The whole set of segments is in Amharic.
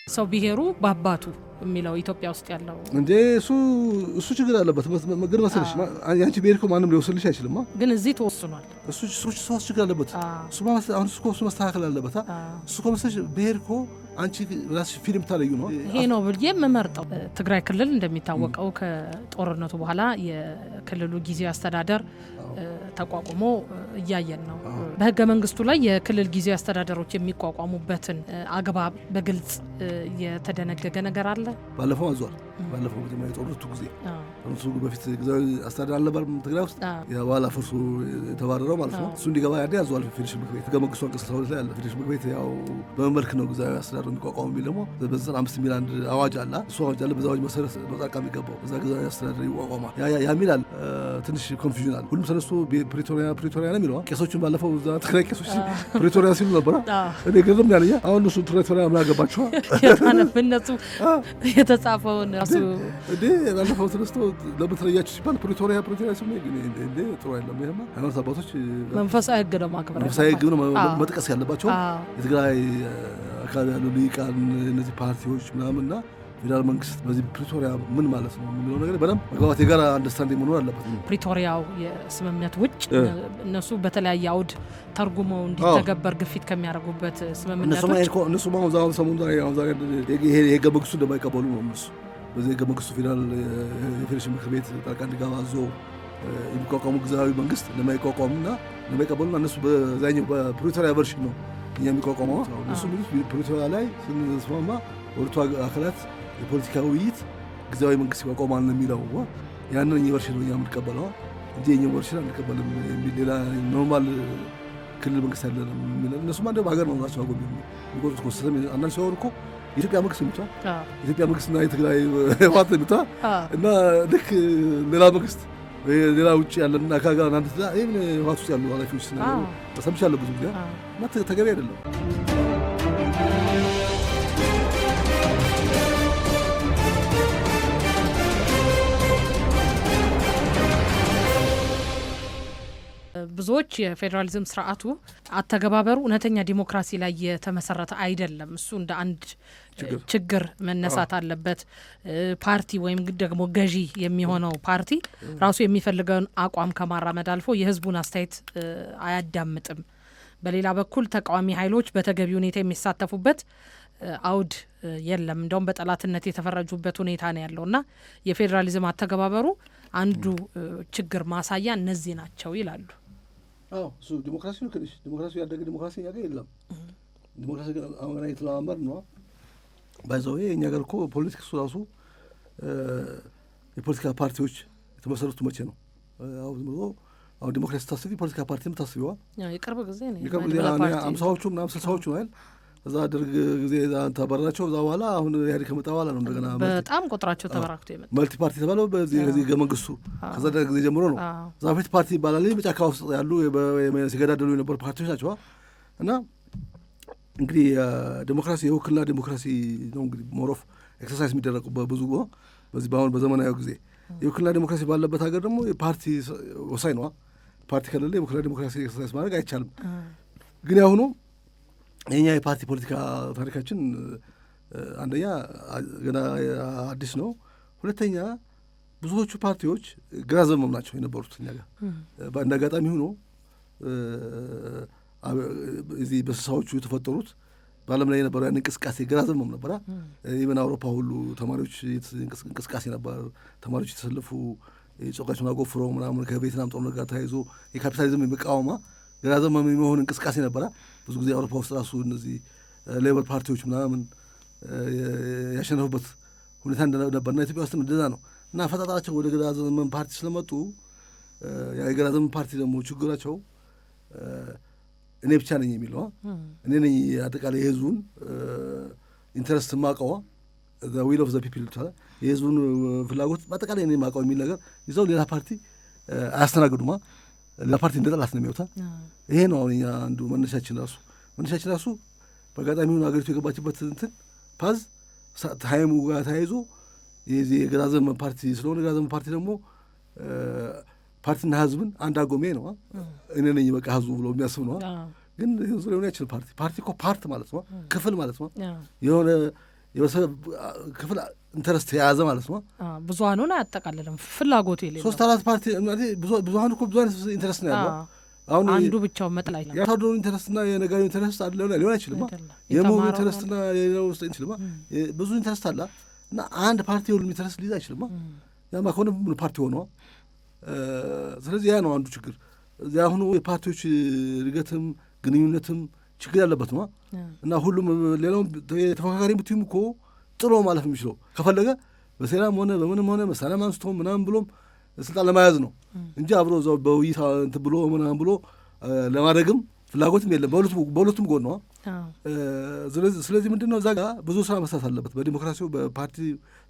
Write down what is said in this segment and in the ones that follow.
ሰው ቢሄሩ ባባቱ የሚለው ኢትዮጵያ ውስጥ ያለው እንዴ እሱ ችግር አለበት መገር መሰለሽ ያንቺ ብሄርኮ ማንም ሊወስልሽ አይችልም ግን እዚህ ተወስኗል እሱ ችግር አለበት እሱ ማለት አሁን እሱ መስተካከል አለበት እሱ ኮመሰሽ ብሄርኮ አንቺ ራስሽ ፊልም ታለዩ ነው ይሄ ነው ብዬ መመርጠው ትግራይ ክልል እንደሚታወቀው ከጦርነቱ በኋላ የክልሉ ጊዜያዊ አስተዳደር ተቋቁሞ እያየን ነው በህገ መንግስቱ ላይ የክልል ጊዜያዊ አስተዳደሮች የሚቋቋሙበትን አግባብ በግልጽ የተደነገገ ነገር አለ ባለፈው አዟል ባለፈው ጦርነቱ ጊዜ ጦርነቱ በፊት ጊዜያዊ አስተዳደር አልነበር ትግራይ ውስጥ ያባላ ፍርሱ የተባረረው ማለት ነው እሱ እንዲገባ ያደ ያዟል ፌዴሬሽን ምክር ቤት ህገ መንግስቱ አንቀጽ 12 ላይ አለ ፌዴሬሽን ምክር ቤት ያው በመልክ ነው ጊዜያዊ አስተዳደር የሚቋቋሙ የሚል ደግሞ በ95 ሚል አንድ አዋጅ አለ እሱ አዋጅ አለ በዛው መሰረት መጣቃ የሚገባው እዛ ጊዜያዊ አስተዳደር ይቋቋማል ያ ሚላል ትንሽ ኮንፊውዥን አለ ሁሉም ተነስቶ ፕሪቶሪያ ነው የሚለው ቄሶችን ባለፈው እዛ ትግራይ ቄሶች ፕሪቶሪያ ሲሉ ነበር እኔ ግርም ያለኝ አሁን እሱ ፕሪቶሪያ ምን አገባቸው የታነፍነቱ የተጻፈውን ራሱ እንዴ ባለፈው ተነስቶ ለምትለያችሁ ሲባል ፕሪቶሪያ ሲሉ እንዴ ጥሩ አይደለም ይሄማ ሃይማኖት አባቶች መንፈሳዊ ህግ ነው ማክበር መንፈሳዊ ህግ ነው መጥቀስ ያለባቸው የትግራይ አካባቢ ያሉ ሊቃን እነዚህ ፓርቲዎች ምናምንና ፌደራል መንግስት በዚህ ፕሪቶሪያ ምን ማለት ነው የሚለው ነገር በደንብ መግባባት የጋራ አንደርስታንዲንግ መኖር አለበት ፕሪቶሪያው የስምምነት ውጭ እነሱ በተለያየ አውድ ተርጉመው እንዲተገበር ግፊት ከሚያደርጉበት ስምምነቶች እነሱ ማውዛው ሰሞኑን ዛሬ የህገ መንግስቱ እንደማይቀበሉ ነው እነሱ በዚህ ህገ መንግስቱ ፌደራል የፌዴሬሽን ምክር ቤት ጣልቃ እንዲገባ አዞ የሚቋቋሙ ጊዜያዊ መንግስት ለማይቋቋሙና ለማይቀበሉና እነሱ በዛኛው በፕሪቶሪያ ቨርሽን ነው እኛ የሚቋቋመው እነሱ ፕሪቶሪያ ላይ ስንስማማ ወርቱ አካላት የፖለቲካ ውይይት ጊዜያዊ መንግስት ይቋቋማል ነው የሚለው ያንን ዩኒቨርሲቲ ነው የምንቀበለው እንጂ ዩኒቨርሲቲ አንቀበልም ሌላ ኖርማል ክልል መንግስት ያለ ነው የሚለው እነሱ ማለት በሀገር ነው ናቸው አጎብ የሚቆጡት ኮስተም አንዳንድ ሲያወሩ እኮ ኢትዮጵያ መንግስት ነው ኢትዮጵያ መንግስትና የትግራይ ዋት ነው እና ልክ ሌላ መንግስት ሌላ ውጪ ያለና ካጋ አንተ ይሄን ዋት ውስጥ ያሉ ኃላፊዎች ነው ተሰምቻለሁ ብዙ ጊዜ ማለት ተገቢ አይደለም ብዙዎች የፌደራሊዝም ስርዓቱ አተገባበሩ እውነተኛ ዲሞክራሲ ላይ የተመሰረተ አይደለም እሱ እንደ አንድ ችግር መነሳት አለበት ፓርቲ ወይም ደግሞ ገዢ የሚሆነው ፓርቲ ራሱ የሚፈልገውን አቋም ከማራመድ አልፎ የህዝቡን አስተያየት አያዳምጥም በሌላ በኩል ተቃዋሚ ኃይሎች በተገቢ ሁኔታ የሚሳተፉበት አውድ የለም እንደውም በጠላትነት የተፈረጁበት ሁኔታ ነው ያለውና የፌደራሊዝም አተገባበሩ አንዱ ችግር ማሳያ እነዚህ ናቸው ይላሉ እሱ ዲሞክራሲ ነው ከልሽ ዲሞክራሲ ያደገ ዲሞክራሲ ያገ የለም ዲሞክራሲ አሁን ላይ ተላማር ነው ባይዘው እኛ ጋር እኮ ፖለቲክሱ ራሱ የፖለቲካ ፓርቲዎች የተመሰረቱ መቼ ነው አሁን ዲሞክራሲ ታስቢ ፖለቲካ ፓርቲ ምታስቢዋ የቅርብ ጊዜ ነው የቅርብ ጊዜ 50ዎቹ ምናምን 60ዎቹ ነው አይደል እዛ ደርግ ጊዜ ተባረራቸው እዛ በኋላ አሁን ያዲ ከመጣ በኋላ ነው እንደገና በጣም ቁጥራቸው ተበራክቶ የመጣ መልቲ ፓርቲ ተባለው በዚህ ህገ መንግስቱ ከዛ ደርግ ጊዜ ጀምሮ ነው ዛፌት ፓርቲ ይባላል በጫካ ውስጥ ያሉ ሲገዳደሉ የነበሩ ፓርቲዎች ናቸው እና እንግዲህ ዲሞክራሲ የውክልና ዲሞክራሲ ነው እንግዲህ ሞሮፍ ኤክሰርሳይዝ የሚደረጉ በብዙ በዚህ ባሁን በዘመናዊው ጊዜ የውክልና ዲሞክራሲ ባለበት ሀገር ደግሞ የፓርቲ ወሳኝ ነው ፓርቲ ከሌለ የውክልና ዲሞክራሲ ኤክሰርሳይዝ ማድረግ አይቻልም ግን ያሁኑ የኛ የፓርቲ ፖለቲካ ታሪካችን አንደኛ ገና አዲስ ነው ሁለተኛ ብዙዎቹ ፓርቲዎች ግራ ዘመም ናቸው የነበሩት እኛ ጋር በአንድ አጋጣሚ ሆኖ እዚህ በስሳዎቹ የተፈጠሩት በዓለም ላይ የነበረው ያን እንቅስቃሴ ግራ ዘመም ነበረ ኢቨን አውሮፓ ሁሉ ተማሪዎች እንቅስቃሴ ነበር ተማሪዎች የተሰለፉ የጾቃቸውን አጎፍረው ምናምን ከቬትናም ጦርነት ጋር ተያይዞ የካፒታሊዝም የሚቃወማ ግራ ዘመም የሚሆን እንቅስቃሴ ነበረ ብዙ ጊዜ አውሮፓ ውስጥ ራሱ እነዚህ ሌበር ፓርቲዎች ምናምን ያሸነፉበት ሁኔታ እንደነበርና ኢትዮጵያ ውስጥ እንደዛ ነው እና ፈጣጣቸው ወደ ግራ ዘመም ፓርቲ ስለመጡ የግራ ዘመም ፓርቲ ደግሞ ችግራቸው እኔ ብቻ ነኝ የሚለው እኔ ነኝ አጠቃላይ የህዝቡን ኢንተረስት ማቀዋ the will of the people የህዝቡን ፍላጎት አጠቃላይ እኔ ማቀው የሚል ነገር ይዘው ሌላ ፓርቲ አያስተናግዱማ ሌላ ፓርቲ እንደጠላት ነው የሚወጣ ይሄ ነው እኛ አንዱ መነሻችን ራሱ በአጋጣሚውን አገሪቱ የገባችበት እንትን ፓዝ ታይሙ ጋር ተያይዞ የዚህ የግራ ዘመም ፓርቲ ስለሆነ ግራ ዘመም ፓርቲ ደግሞ ፓርቲና ህዝብን አንድ አጎሜ ነው እኔ ነኝ በቃ ህዝቡ ብሎ የሚያስብ ነው ግን ህዝቡ ሊሆን አይችልም ፓርቲ እኮ ፓርት ማለት ነው ክፍል ማለት ነው የሆነ የበሰብ ክፍል ኢንተረስት የያዘ ማለት ነው። ብዙሃኑን አያጠቃልልም ፍላጎት የሌለው 3-4 ፓርቲ ብዙሃኑ እኮ ብዙ አይነት ኢንተረስት ነው ያለው። አሁን አንዱ ብቻው መጥላ ይላል ያታደሩ ኢንተረስትና የነጋዴው ኢንተረስት አለ ሊሆን አይችልም። የሞው ኢንተረስትና የሌላው ውስጥ አይችልም። ብዙ ኢንተረስት አለ እና አንድ ፓርቲ ሁሉ ኢንተረስት ሊይዝ አይችልም። ያማ ከሆነ ምን ፓርቲ ሆኖ ስለዚህ ያ ነው አንዱ ችግር። ያሁኑ የፓርቲዎች እድገትም ግንኙነትም ችግር ያለበት ነው እና ሁሉም ሌላውም ተፎካካሪ ብትይም እኮ ጥሎ ማለፍ የሚችለው ከፈለገ በሴራም ሆነ በምንም ሆነ መሳሪያ አንስቶ ምናምን ብሎም ስልጣን ለማያዝ ነው እንጂ አብሮ እዛው በውይይት እንትን ብሎ ምናምን ብሎ ለማድረግም ፍላጎትም የለም በሁለቱም ጎን ነው። ስለዚህ ምንድን ነው እዛ ጋር ብዙ ስራ መስራት አለበት። በዲሞክራሲው በፓርቲ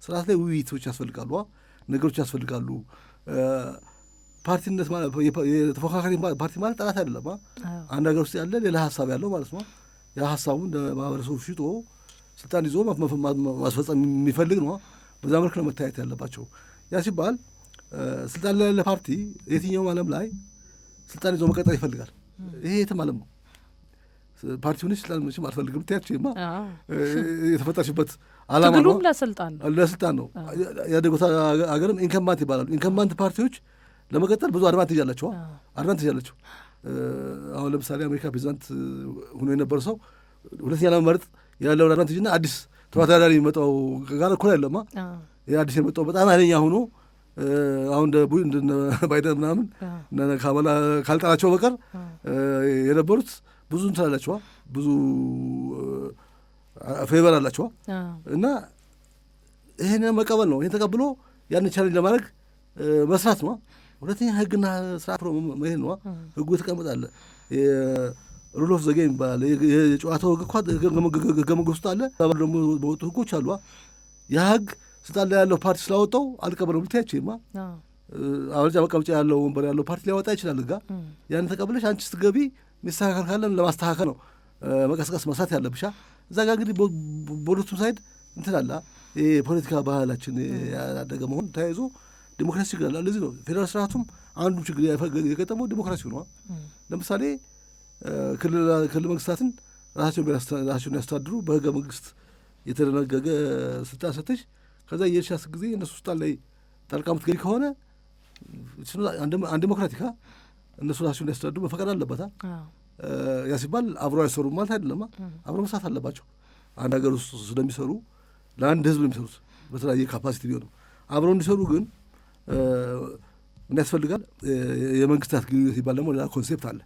ስርዓት ላይ ውይይቶች ያስፈልጋሉ፣ ነገሮች ያስፈልጋሉ። ፓርቲነት ማለት የተፎካካሪ ፓርቲ ማለት ጠላት አይደለም። አንድ ሀገር ውስጥ ያለ ሌላ ሀሳብ ያለው ማለት ነው። ያ ሀሳቡን ለማህበረሰቡ ሽጦ ስልጣን ይዞ ማስፈጸም የሚፈልግ ነው። በዛ መልክ ነው መታየት ያለባቸው። ያ ሲባል ስልጣን ላይ ያለ ፓርቲ የትኛውም ዓለም ላይ ስልጣን ይዞ መቀጠል ይፈልጋል። ይሄ የትም ዓለም ነው። ፓርቲ ሆነች ስልጣን መቼም አልፈልግም ትያችማ የተፈጠረችበት ዓላማ ነው። ለስልጣን ነው። ያደጉት ሀገርም ኢንከምባንት ይባላሉ። ኢንከምባንት ፓርቲዎች ለመቀጠል ብዙ አድቫንቴጅ አላቸው። አሁን ለምሳሌ አሜሪካ ፕሬዚዳንት ሆኖ የነበረ ሰው ሁለተኛ ለመመረጥ ያለውን አድቫንቴጅ እና አዲስ ተወዳዳሪ የሚመጣው ጋር እኩል አይደለም። ይህ አዲስ የመጣው በጣም ኃይለኛ ሆኖ አሁን እንደ ባይደን ምናምን ካማላ ካልጠራቸው በቀር የነበሩት ብዙ እንትን አላቸዋ፣ ብዙ ፌቨር አላቸዋ እና ይህን መቀበል ነው። ይህን ተቀብሎ ያን ቻሌንጅ ለማድረግ መስራት ነው። ሁለተኛ ህግና ስርዓት መሄድ ነው። ህጉ የተቀመጣለ ሩል ኦፍ ዘ ጌም ይባላል። የጨዋታው ህግ እኳ ህገ መንግስት ውስጥ አለ። ደግሞ በወጡ ህጎች አሉ። ያ ህግ ስልጣን ላይ ያለው ፓርቲ ስላወጣው አልቀበለውም ልትያችማ አብልጫ መቀመጫ ያለው ወንበር ያለው ፓርቲ ሊያወጣ ይችላል። ህጋ ያን ተቀብለሽ አንቺ ስትገቢ የሚስተካከል ካለን ለማስተካከል ነው መቀስቀስ መስራት ያለብሻ። እዛ ጋር እንግዲህ በሁለቱም ሳይድ እንትን አለ። የፖለቲካ ባህላችን ያደገ መሆን ተያይዞ ዲሞክራሲ ችግር አለ። ለዚህ ነው ፌዴራል ስርዓቱም አንዱ ችግር የገጠመው ዲሞክራሲው ነው። ለምሳሌ ክልል መንግስታትን ራሳቸውን ያስተዳድሩ በህገ መንግስት የተደነገገ ስልጣን ሰተሽ ከዛ የሻስ ጊዜ እነሱ ስልጣን ላይ ጣልቃ ምትገቢ ከሆነ አንዴሞክራቲካ እነሱ ራሳቸውን ያስተዳድሩ መፈቀድ አለበታ። ያ ሲባል አብሮ አይሰሩ ማለት አይደለም። አብሮ መስራት አለባቸው። አንድ ሀገር ውስጥ ስለሚሰሩ ለአንድ ህዝብ የሚሰሩት በተለያየ ካፓሲቲ ቢሆንም አብሮ እንዲሰሩ ግን ምን ያስፈልጋል? የመንግስታት ግንኙነት ይባል ደግሞ ሌላ ኮንሴፕት አለ።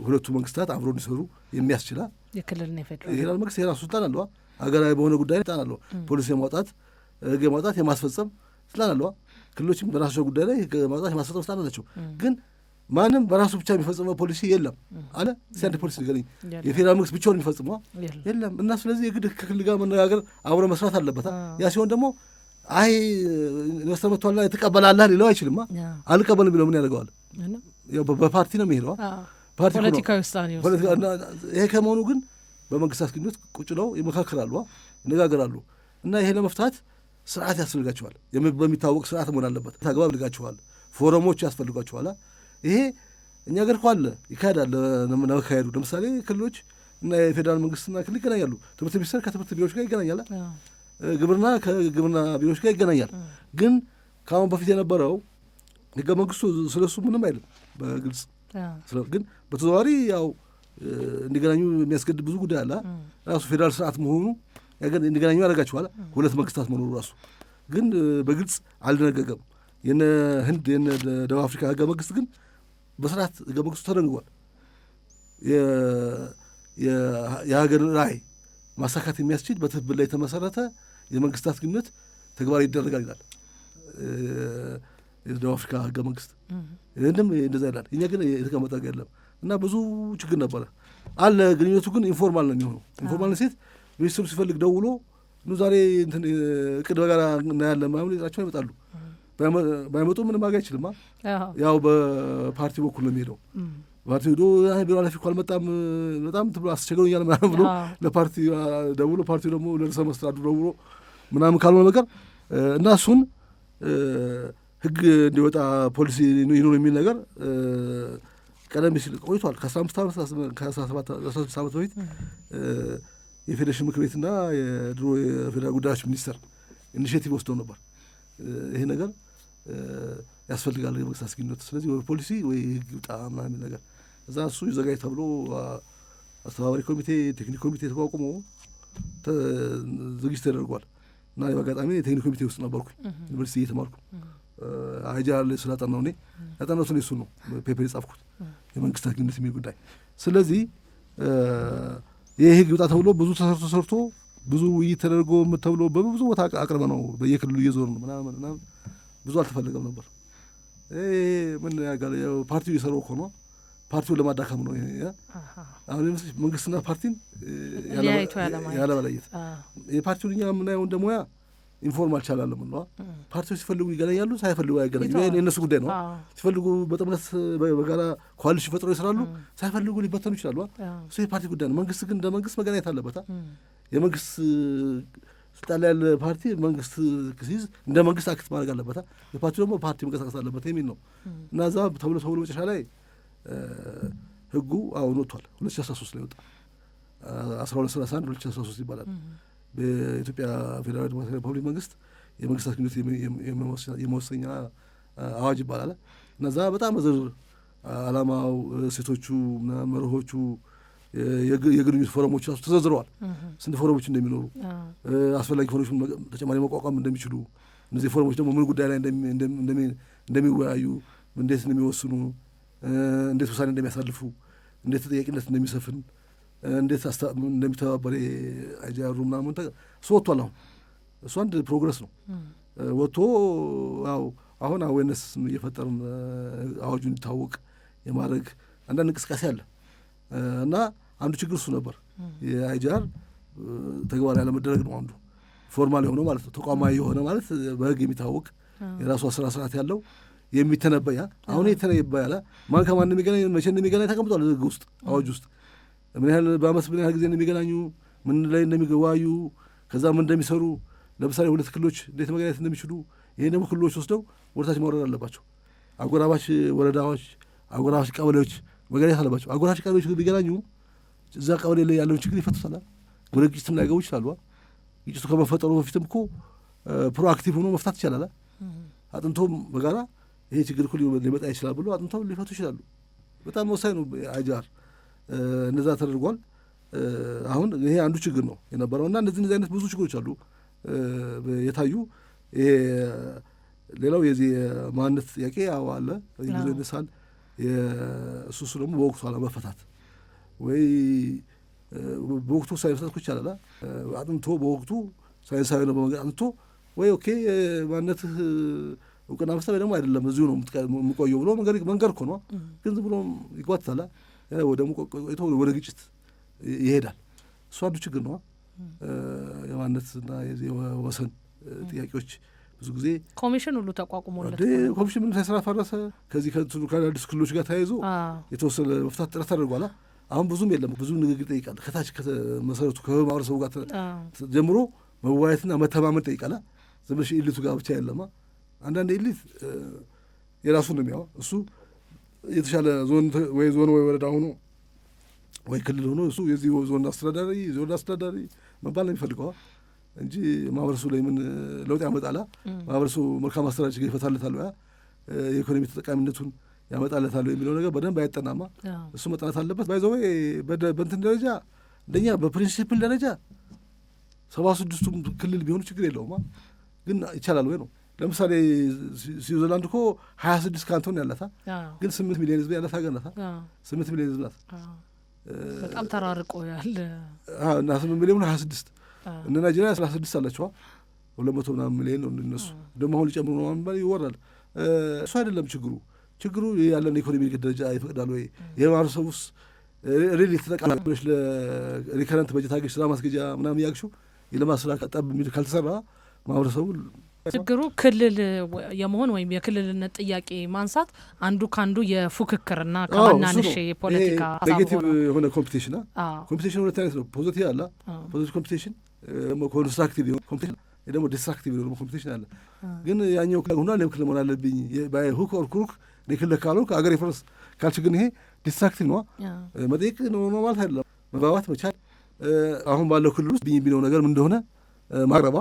ሁለቱ መንግስታት አብሮ እንዲሰሩ የሚያስችላ የክልልና የፌዴራል መንግስት የራሱ ስልጣን አለዋ። ሀገራዊ በሆነ ጉዳይ ስልጣን አለዋ። ፖሊሲ የማውጣት ህግ የማውጣት የማስፈጸም ስልጣን አለዋ። ክልሎችም በራሳቸው ጉዳይ ላይ ህግ ማውጣት የማስፈጸም ስልጣን አላቸው። ግን ማንም በራሱ ብቻ የሚፈጽመው ፖሊሲ የለም አለ። ሲያንድ ፖሊሲ ንገረኝ። የፌዴራል መንግስት ብቻውን የሚፈጽመው የለም እና ስለዚህ የግድ ከክልል ጋር መነጋገር አብሮ መስራት አለበት። ያ ሲሆን ደግሞ አይ ኢንቨስተር መጥቷልና ትቀበላለህ ሊለው አይችልም። አልቀበልም ቢለው ምን ያደርገዋል? በፓርቲ ነው የሚሄደው። ፖለቲካዊ ውሳኔ ይሄ ከመሆኑ ግን በመንግስታት ግንኙነት ቁጭ ብለው ይመካከራሉ፣ ይነጋገራሉ እና ይሄ ለመፍታት ስርዓት ያስፈልጋቸዋል። በሚታወቅ ስርዓት መሆን አለበት። አግባብ ያስፈልጋቸዋል። ፎረሞች ያስፈልጓቸዋል። ይሄ እኛ ገር እኮ አለ ይካሄዳል። ለመካሄዱ ለምሳሌ ክልሎች እና የፌዴራል መንግስትና ክልል ይገናኛሉ። ትምህርት ሚኒስቴር ከትምህርት ቢሮዎች ጋር ይገናኛል። ግብርና ከግብርና ቢሮዎች ጋር ይገናኛል። ግን ከአሁን በፊት የነበረው ህገ መንግስቱ ስለሱ ምንም አይልም በግልጽ ግን በተዘዋዋሪ ያው እንዲገናኙ የሚያስገድድ ብዙ ጉዳይ አለ። ራሱ ፌዴራል ስርዓት መሆኑ እንዲገናኙ ያደርጋቸዋል። ሁለት መንግስታት መኖሩ ራሱ ግን በግልጽ አልደነገገም። የነ ህንድ የነ ደቡብ አፍሪካ ህገ መንግስት ግን በስርዓት ህገ መንግስቱ ተደንግጓል። የሀገር ራዕይ ማሳካት የሚያስችል በትብብር ላይ የተመሰረተ የመንግስታት ግንኙነት ተግባራዊ ይደረጋል ይላል የደቡብ አፍሪካ ህገ መንግስት። ይህንም እንደዛ ይላል። እኛ ግን የተቀመጠ የለም እና ብዙ ችግር ነበረ አለ። ግንኙነቱ ግን ኢንፎርማል ነው የሚሆነው። ኢንፎርማል ሴት ሚኒስትሩ ሲፈልግ ደውሎ ዛሬ እቅድ በጋራ እናያለን ምናምን ሊጥራቸው ይመጣሉ። ባይመጡ ምንም ማድረግ አይችልም። ያው በፓርቲ በኩል ነው የሚሄደው። ፓርቲ ሄዶ ቢሮ ኃላፊ እኮ አልመጣም በጣም ብሎ አስቸግሮኛል ምናምን ብሎ ለፓርቲ ደውሎ ፓርቲው ደግሞ ለርዕሰ መስተዳድሩ ደውሎ ምናምን ካልሆነ ነገር እና እሱን ህግ እንዲወጣ ፖሊሲ ይኑር የሚል ነገር ቀደም ሲል ቆይቷል። ከ15 ዓመት ከ17 ዓመት በፊት የፌዴሬሽን ምክር ቤትና የድሮ የፌዴራል ጉዳዮች ሚኒስተር ኢኒሼቲቭ ወስደው ነበር። ይሄ ነገር ያስፈልጋል የመንግስት አስጊነት፣ ስለዚህ ወይ ፖሊሲ ወይ ህግ ይውጣ ምናምን ነገር እዛ እሱ ይዘጋጅ ተብሎ አስተባባሪ ኮሚቴ፣ ቴክኒክ ኮሚቴ ተቋቁሞ ዝግጅት ተደርጓል። እና በአጋጣሚ የቴክኒክ ኮሚቴ ውስጥ ነበርኩኝ ዩኒቨርሲቲ እየተማርኩ አይጃር ላይ ስላጠናው እኔ ያጠናሁት እሱ ነው ፔፐር የጻፍኩት የመንግስት አስጊነት የሚል ጉዳይ። ስለዚህ ይህ ህግ ይውጣ ተብሎ ብዙ ተሰርቶ ብዙ ውይይት ተደርጎ ተብሎ በብዙ ቦታ አቅርበ ነው በየክልሉ እየዞርን ምናምን ብዙ አልተፈለገም ነበር። ምን ያጋለ ፓርቲው እየሰራው እኮ ነው፣ ፓርቲውን ለማዳከም ነው። አሁን መንግስትና ፓርቲን ያለመለየት የፓርቲውን እኛ የምናየው እንደ ሙያ ኢንፎርማል ቻላለም ነው። ፓርቲዎች ሲፈልጉ ይገናኛሉ፣ ሳይፈልጉ አይገናኙ። ይሄ የእነሱ ጉዳይ ነው። ሲፈልጉ በጥምረት በጋራ ኮአሊሽን ፈጥረው ይሰራሉ፣ ሳይፈልጉ ሊበተኑ ይችላሉ። እሱ የፓርቲ ጉዳይ ነው። መንግስት ግን እንደ መንግስት መገናኘት አለበት። የመንግስት ስልጣን ላይ ያለ ፓርቲ መንግስት ሲይዝ እንደ መንግስት አክት ማድረግ አለበት፣ የፓርቲ ደግሞ ፓርቲ መንቀሳቀስ አለበት የሚል ነው እና እዛ ተብሎ መጨረሻ ላይ ህጉ አሁን ወጥቷል። 2013 ላይ ወጣ። 1231 2013 ይባላል። በኢትዮጵያ ፌዴራል ዲሞክራሲያዊ ሪፐብሊክ መንግስት የመንግስት አስጊነት የመወሰኛ አዋጅ ይባላል። እነዛ በጣም በዝርዝር አላማው፣ ሴቶቹ፣ መርሆቹ፣ የግንኙነት ፎረሞች ራሱ ተዘርዝረዋል። ስንት ፎረሞች እንደሚኖሩ፣ አስፈላጊ ፎረሞች ተጨማሪ መቋቋም እንደሚችሉ፣ እነዚህ ፎረሞች ደግሞ ምን ጉዳይ ላይ እንደሚወያዩ፣ እንዴት እንደሚወስኑ፣ እንዴት ውሳኔ እንደሚያሳልፉ፣ እንዴት ተጠያቂነት እንደሚሰፍን፣ እንዴት እንደሚተባበር አይጃሩ ምናምን እሱ ወጥቷል። አሁን እሱ አንድ ፕሮግረስ ነው። ወጥቶ ያው አሁን አዌርነስ እየፈጠርን አዋጁ እንዲታወቅ የማድረግ አንዳንድ እንቅስቃሴ አለ እና አንዱ ችግር እሱ ነበር። የአይጃር ተግባራዊ ያለመደረግ ነው አንዱ። ፎርማል የሆነ ማለት ነው፣ ተቋማዊ የሆነ ማለት በህግ የሚታወቅ የራሱ አሰራ ስርዓት ያለው የሚተነበያ አሁን የተነበያለ ማን ከማን እንደሚገናኝ መቼ እንደሚገናኝ ተቀምጧል ህግ ውስጥ አዋጅ ውስጥ ምን ያህል በአመት ምን ያህል ጊዜ እንደሚገናኙ ምን ላይ እንደሚገዋዩ ከዛ ምን እንደሚሰሩ ለምሳሌ ሁለት ክልሎች እንዴት መገናኘት እንደሚችሉ ይሄን ደግሞ ክልሎች ወስደው ወደታች ማውረድ አለባቸው። አጎራባች ወረዳዎች፣ አጎራባች ቀበሌዎች መገናኘት አለባቸው። አጎራባች ቀበሌዎች ቢገናኙ እዛ ቀበሌ ላይ ያለውን ችግር ይፈቱታል። ወደ ግጭትም ላይገቡ ይችላሉ። ግጭቱ ከመፈጠሩ በፊትም እኮ ፕሮአክቲቭ ሆኖ መፍታት ይቻላል። አጥንቶም በጋራ ይሄ ችግር እኮ ሊመጣ ይችላል ብሎ አጥንቶም ሊፈቱ ይችላሉ። በጣም ወሳኝ ነው አይጃር። እነዛ ተደርጓል። አሁን ይሄ አንዱ ችግር ነው የነበረው እና እነዚህ አይነት ብዙ ችግሮች አሉ የታዩ። ይሄ ሌላው የዚህ ማንነት ጥያቄ አለ ጊዜ ይነሳል። እሱ ደግሞ በወቅቱ አለመፈታት ወይ በወቅቱ ሳይፈታት ይቻላል። አጥንቶ በወቅቱ ሳይንሳዊ ነው በመንገድ አጥንቶ ወይ ኦኬ ማንነትህ እውቅና መስጠት ደግሞ አይደለም እዚሁ ነው የምቆየው ብሎ መንገድ እኮ ነው። ግን ዝም ብሎ ይጓትታል፣ ወደ ግጭት ይሄዳል። እሱ አንዱ ችግር ነው። የማንነትና የወሰን ጥያቄዎች ብዙ ጊዜ ኮሚሽን ሁሉ ተቋቁሞለት ኮሚሽን ምንም ሳይሰራ ፈረሰ። ከዚህ ከአዲስ ክልሎች ጋር ተያይዞ የተወሰነ መፍታት ጥረት ተደርጓል። አሁን ብዙም የለም። ብዙ ንግግር ጠይቃል። ከታች ከመሰረቱ ከማህበረሰቡ ጋር ጀምሮ መዋየትና መተማመን ጠይቃል። ዝም ብለሽ ኢሊቱ ጋር ብቻ የለማ። አንዳንድ ኢሊት የራሱን ነው የሚያው እሱ የተሻለ ዞን ወይ ወረዳ ሆኖ ወይ ክልል ሆኖ እሱ የዚህ ዞን አስተዳዳሪ መባል ነው የሚፈልገው እንጂ ማህበረሰቡ ላይ ምን ለውጥ ያመጣላ? ማህበረሰቡ መልካም አስተዳደር ችግር ይፈታለታል ወይ የኢኮኖሚ ተጠቃሚነቱን ያመጣለታል የሚለው ነገር በደንብ አይጠናማ። እሱ መጠናት አለበት። ባይዘው በእንትን ደረጃ እንደኛ በፕሪንሲፕል ደረጃ 76ቱም ክልል ቢሆኑ ችግር የለውማ። ግን ይቻላል ወይ ነው። ለምሳሌ ስዊዘርላንድ እኮ 26 ካንቶን ያላታ ግን 8 ሚሊዮን ህዝብ ያላታ ገናታ 8 ሚሊዮን ህዝብ ናት። በጣም ተራርቆ ያለ እና 8 ሚሊዮን 26 እነ ናይጄሪያ 36 አላቸው 200 ምናምን ሚሊዮን ነው እነሱ ደግሞ አሁን ሊጨምሩ ነው ማለት ይወራል። እሱ አይደለም ችግሩ ያለን ኢኮኖሚ ደረጃ ይፈቅዳል ወይ? የማህበረሰቡስ ሪሊ ተጠቃሚዎች ለሪከረንት በጀት አገሽ ስራ ማስገጃ ምናምን ያግሹ የለማስራ ቀጣብ የሚል ካልተሰራ ማህበረሰቡ ችግሩ ክልል የመሆን ወይም የክልልነት ጥያቄ ማንሳት አንዱ ካንዱ የፉክክርና ከማናንሽ የፖለቲካ ኔጌቲቭ የሆነ ኮምፒቲሽን ሁለት አይነት ነው። ፖዚቲቭ አለ ፖዚቲቭ ኮምፒቲሽን፣ ኮንስትራክቲቭ ኮምፒቲሽን ደግሞ ዲስትራክቲቭ ነው ኮምፒቲሽን አለ። ግን ያኛው ሁና ለክልል መሆን አለብኝ ባይ ሁክ ኦር ክሩክ ለክልል ካለው ከአገር ይፈርስ ካልች ግን ይሄ ዲስትራክቲቭ ነው። መጠየቅ ነው ማለት አይደለም። መግባባት መቻል አሁን ባለው ክልል ውስጥ ቢነው ነገር ምን እንደሆነ ማቅረባ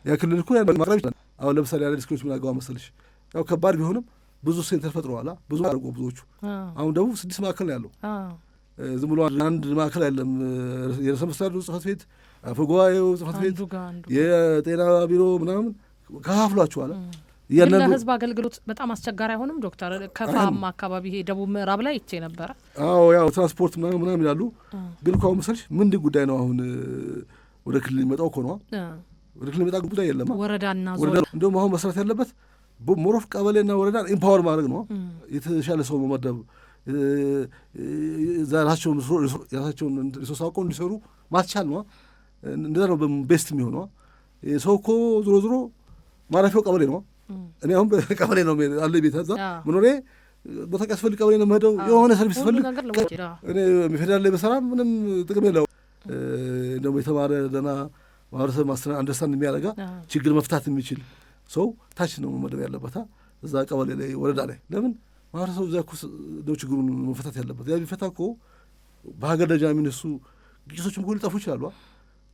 ያ ክልል እኮ ያን ማቅረብ ይችላል። አሁን ለምሳሌ ያለ ዲስክሪፕሽን ምን አገባ መሰለሽ ያው ከባድ ቢሆንም ብዙ ሴንተር ፈጥረዋል። ብዙ አድርጎ ብዙዎቹ አሁን ደቡብ 6 ማዕከል ነው ያለው። ዝም ብሎ አንድ ማዕከል አይደለም። የርዕሰ መስተዳድሩ ጽሕፈት ቤት፣ አፈ ጉባኤው ጽሕፈት ቤት፣ የጤና ቢሮ ምናምን ከፋፍሏቸዋል። ለህዝብ አገልግሎት በጣም አስቸጋሪ አይሆንም ዶክተር? ከፋማ አካባቢ ይሄ ደቡብ ምዕራብ ላይ ይቼ ነበረ። አዎ ያው ትራንስፖርት ምናምን ይላሉ። ግን እኮ አሁን መሰለሽ ምንድን ጉዳይ ነው አሁን ወደ ክልል የሚመጣው እኮ ነው። ወደ ክልል የሚመጣ ጉዳይ የለም። ወረዳና ዞን እንደውም አሁን መስራት ያለበት ሞሮፍ ቀበሌና ወረዳን ኢምፓወር ማድረግ ነው። የተሻለ ሰው መመደብ ራሳቸውን ሪሶርስ አውቀው እንዲሰሩ ማስቻል ነው። እንደዛ ነው ቤስት የሚሆነው። ሰው እኮ ዞሮ ዞሮ ማረፊያው ቀበሌ ነው። እኔ አሁን ቀበሌ ነው አለ ቤት እዛ መኖሪያ ቦታ ያስፈልግ ቀበሌ ነው የምሄደው። የሆነ ሰርቪስ ፈልግ እኔ ፌዴራል ላይ በሰራ ምንም ጥቅም የለው። ደግሞ የተማረ ደህና ማህበረሰብ አንደርስታንድ የሚያደርጋ ችግር መፍታት የሚችል ሰው ታች ነው መመደብ ያለበት እዛ ቀበሌ ላይ ወረዳ ላይ። ለምን ማህበረሰቡ እዛ እኮ ነው ችግሩን መፈታት ያለበት። ያ ቢፈታ እኮ በሀገር ደረጃ የሚነሱ ግጭቶችም እኮ ሊጠፉ ይችላሉ።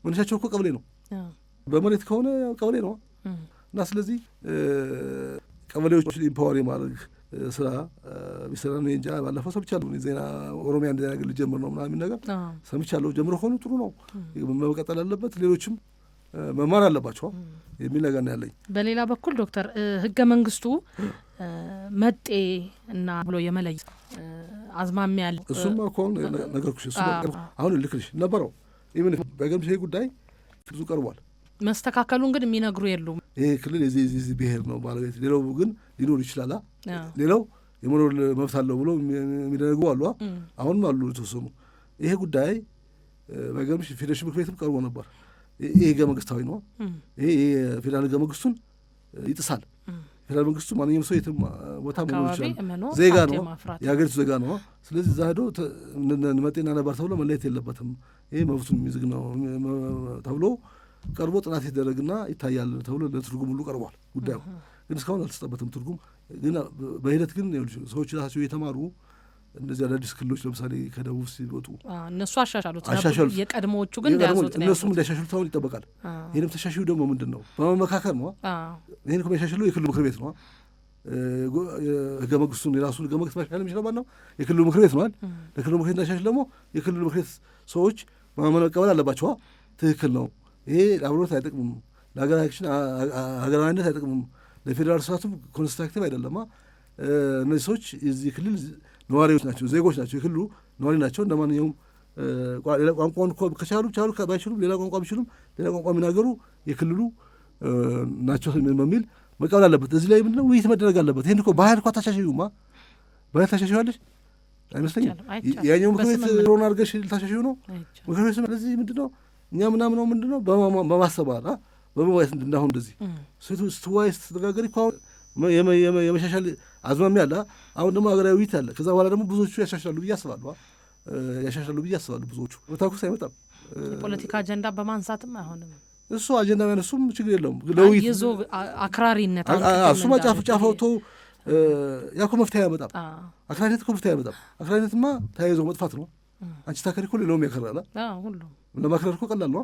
መነሻቸው እኮ ቀበሌ ነው። በመሬት ከሆነ ቀበሌ ነው እና ስለዚህ ቀበሌዎች ኢምፓወር የማድረግ ስራ ቢሰራ ነው እንጂ ባለፈው ሰምቻለሁ ዜና ኦሮሚያ እንደዛ ነገር ሊጀምር ነው ምናምን ነገር ሰምቻለሁ። ጀምሮ ሆኖ ጥሩ ነው መቀጠል አለበት። ሌሎችም መማር አለባቸው የሚል ነገር ነው ያለኝ። በሌላ በኩል ዶክተር ህገ መንግስቱ መጤ እና ብሎ የመለይ አዝማሚያ ያለ እሱም እኮ ነገርኩሽ። እሱ አሁን ልክልሽ ነበረው ኢቭን በገምሽ ጉዳይ ብዙ ቀርቧል። መስተካከሉን ግን የሚነግሩ የሉም። ይሄ ክልል የዚህ ብሔር ነው ባለቤት፣ ሌላው ግን ሊኖር ይችላል። ሌላው የመኖር መብት አለው ብሎ የሚደነጉ አሉ። አሁንም አሉ የተወሰኑ። ይሄ ጉዳይ በገምሽ ፌዴሬሽን ምክር ቤትም ቀርቦ ነበር። ይሄ ህገ መንግስታዊ ነው። ይሄ የፌዴራል ህገ መንግስቱን ይጥሳል። ፌዴራል መንግስቱ ማንኛውም ሰው የትም ቦታ መኖር ይችላል። ዜጋ ነው፣ የሀገሪቱ ዜጋ ነው። ስለዚህ እዛ ሄዶ መጤና ነባር ተብሎ መለየት የለበትም። ይሄ መብቱን የሚዝግ ነው ተብሎ ቀርቦ ጥናት ይደረግና ይታያል ተብሎ ለትርጉም ሁሉ ቀርቧል። ጉዳዩ ግን እስካሁን አልተሰጠበትም ትርጉም። ግን በሂደት ግን ሰዎች ራሳቸው የተማሩ እንደዚህ አዳዲስ ክልሎች ለምሳሌ ከደቡብ ሲወጡ እነሱ አሻሻሉት። የቀድሞዎቹ ግን እነሱም እንዲያሻሽሉት አሁን ይጠበቃል። ይህንም ተሻሽሉ ደግሞ ምንድን ነው በመመካከል ነው። ይህን እኮ የሚያሻሽለው የክልሉ ምክር ቤት ነው። ህገ መንግስቱን የራሱን ህገ መንግስት ማሻሻል የሚችለው ማን ነው? የክልሉ ምክር ቤት ነው። ለክልሉ ምክር ቤት እንዳሻሽል ደግሞ የክልሉ ምክር ቤት ሰዎች መቀበል አለባቸዋ። ትክክል ነው። ይሄ ለአብሮት አይጠቅምም፣ ለሀገራዊነት አይጠቅምም፣ ለፌዴራል ስርዓቱም ኮንስትራክቲቭ አይደለማ። እነዚህ ሰዎች የዚህ ክልል ነዋሪዎች ናቸው፣ ዜጎች ናቸው፣ የክልሉ ነዋሪ ናቸው። እንደ ማንኛውም ሌላ ቋንቋውን ከቻሉ ቻሉ፣ ባይችሉም ሌላ ቋንቋ ቢችሉም ሌላ ቋንቋ የሚናገሩ የክልሉ ናቸው በሚል መቀበል አለበት። እዚህ ላይ ምንድነው ውይይት መደረግ አለበት። ይህን እኮ ባህል እኳ ታሻሽዩማ ባህል ታሻሽዋለሽ አይመስለኝም። ያኛው ምክር ቤት ሮን አድርገሽ ልታሻሽዩ ነው ምክር ቤት። ስለዚህ ምንድነው እኛ ምናምነው ምንድነው በማሰባል በመዋየት እንዳሁን እንደዚህ ስትዋይ ስትነጋገሪ እኮ አሁን የመሻሻል አዝማሚያ አለ። አሁን ደግሞ ሀገራዊ ውይይት አለ። ከዛ በኋላ ደግሞ ብዙዎቹ ያሻሽላሉ ብዬ አስባለሁ። ብዙዎቹ በታኩስ አይመጣም። የፖለቲካ አጀንዳ በማንሳትም አይሆንም። እሱ አጀንዳ ያነሱም ችግር የለውም። ለውይይት ይዞ አክራሪነት እሱማ ጫፍ ወጥቶ ያ እኮ መፍትሄ አያመጣም። አክራሪነት እኮ መፍትሄ አያመጣም። አክራሪነትማ ተያይዞ መጥፋት ነው። አንቺ ታከሪ እኮ ሌላውም ያከራል። ሁሉም ለማክረር እኮ ቀላል ነው።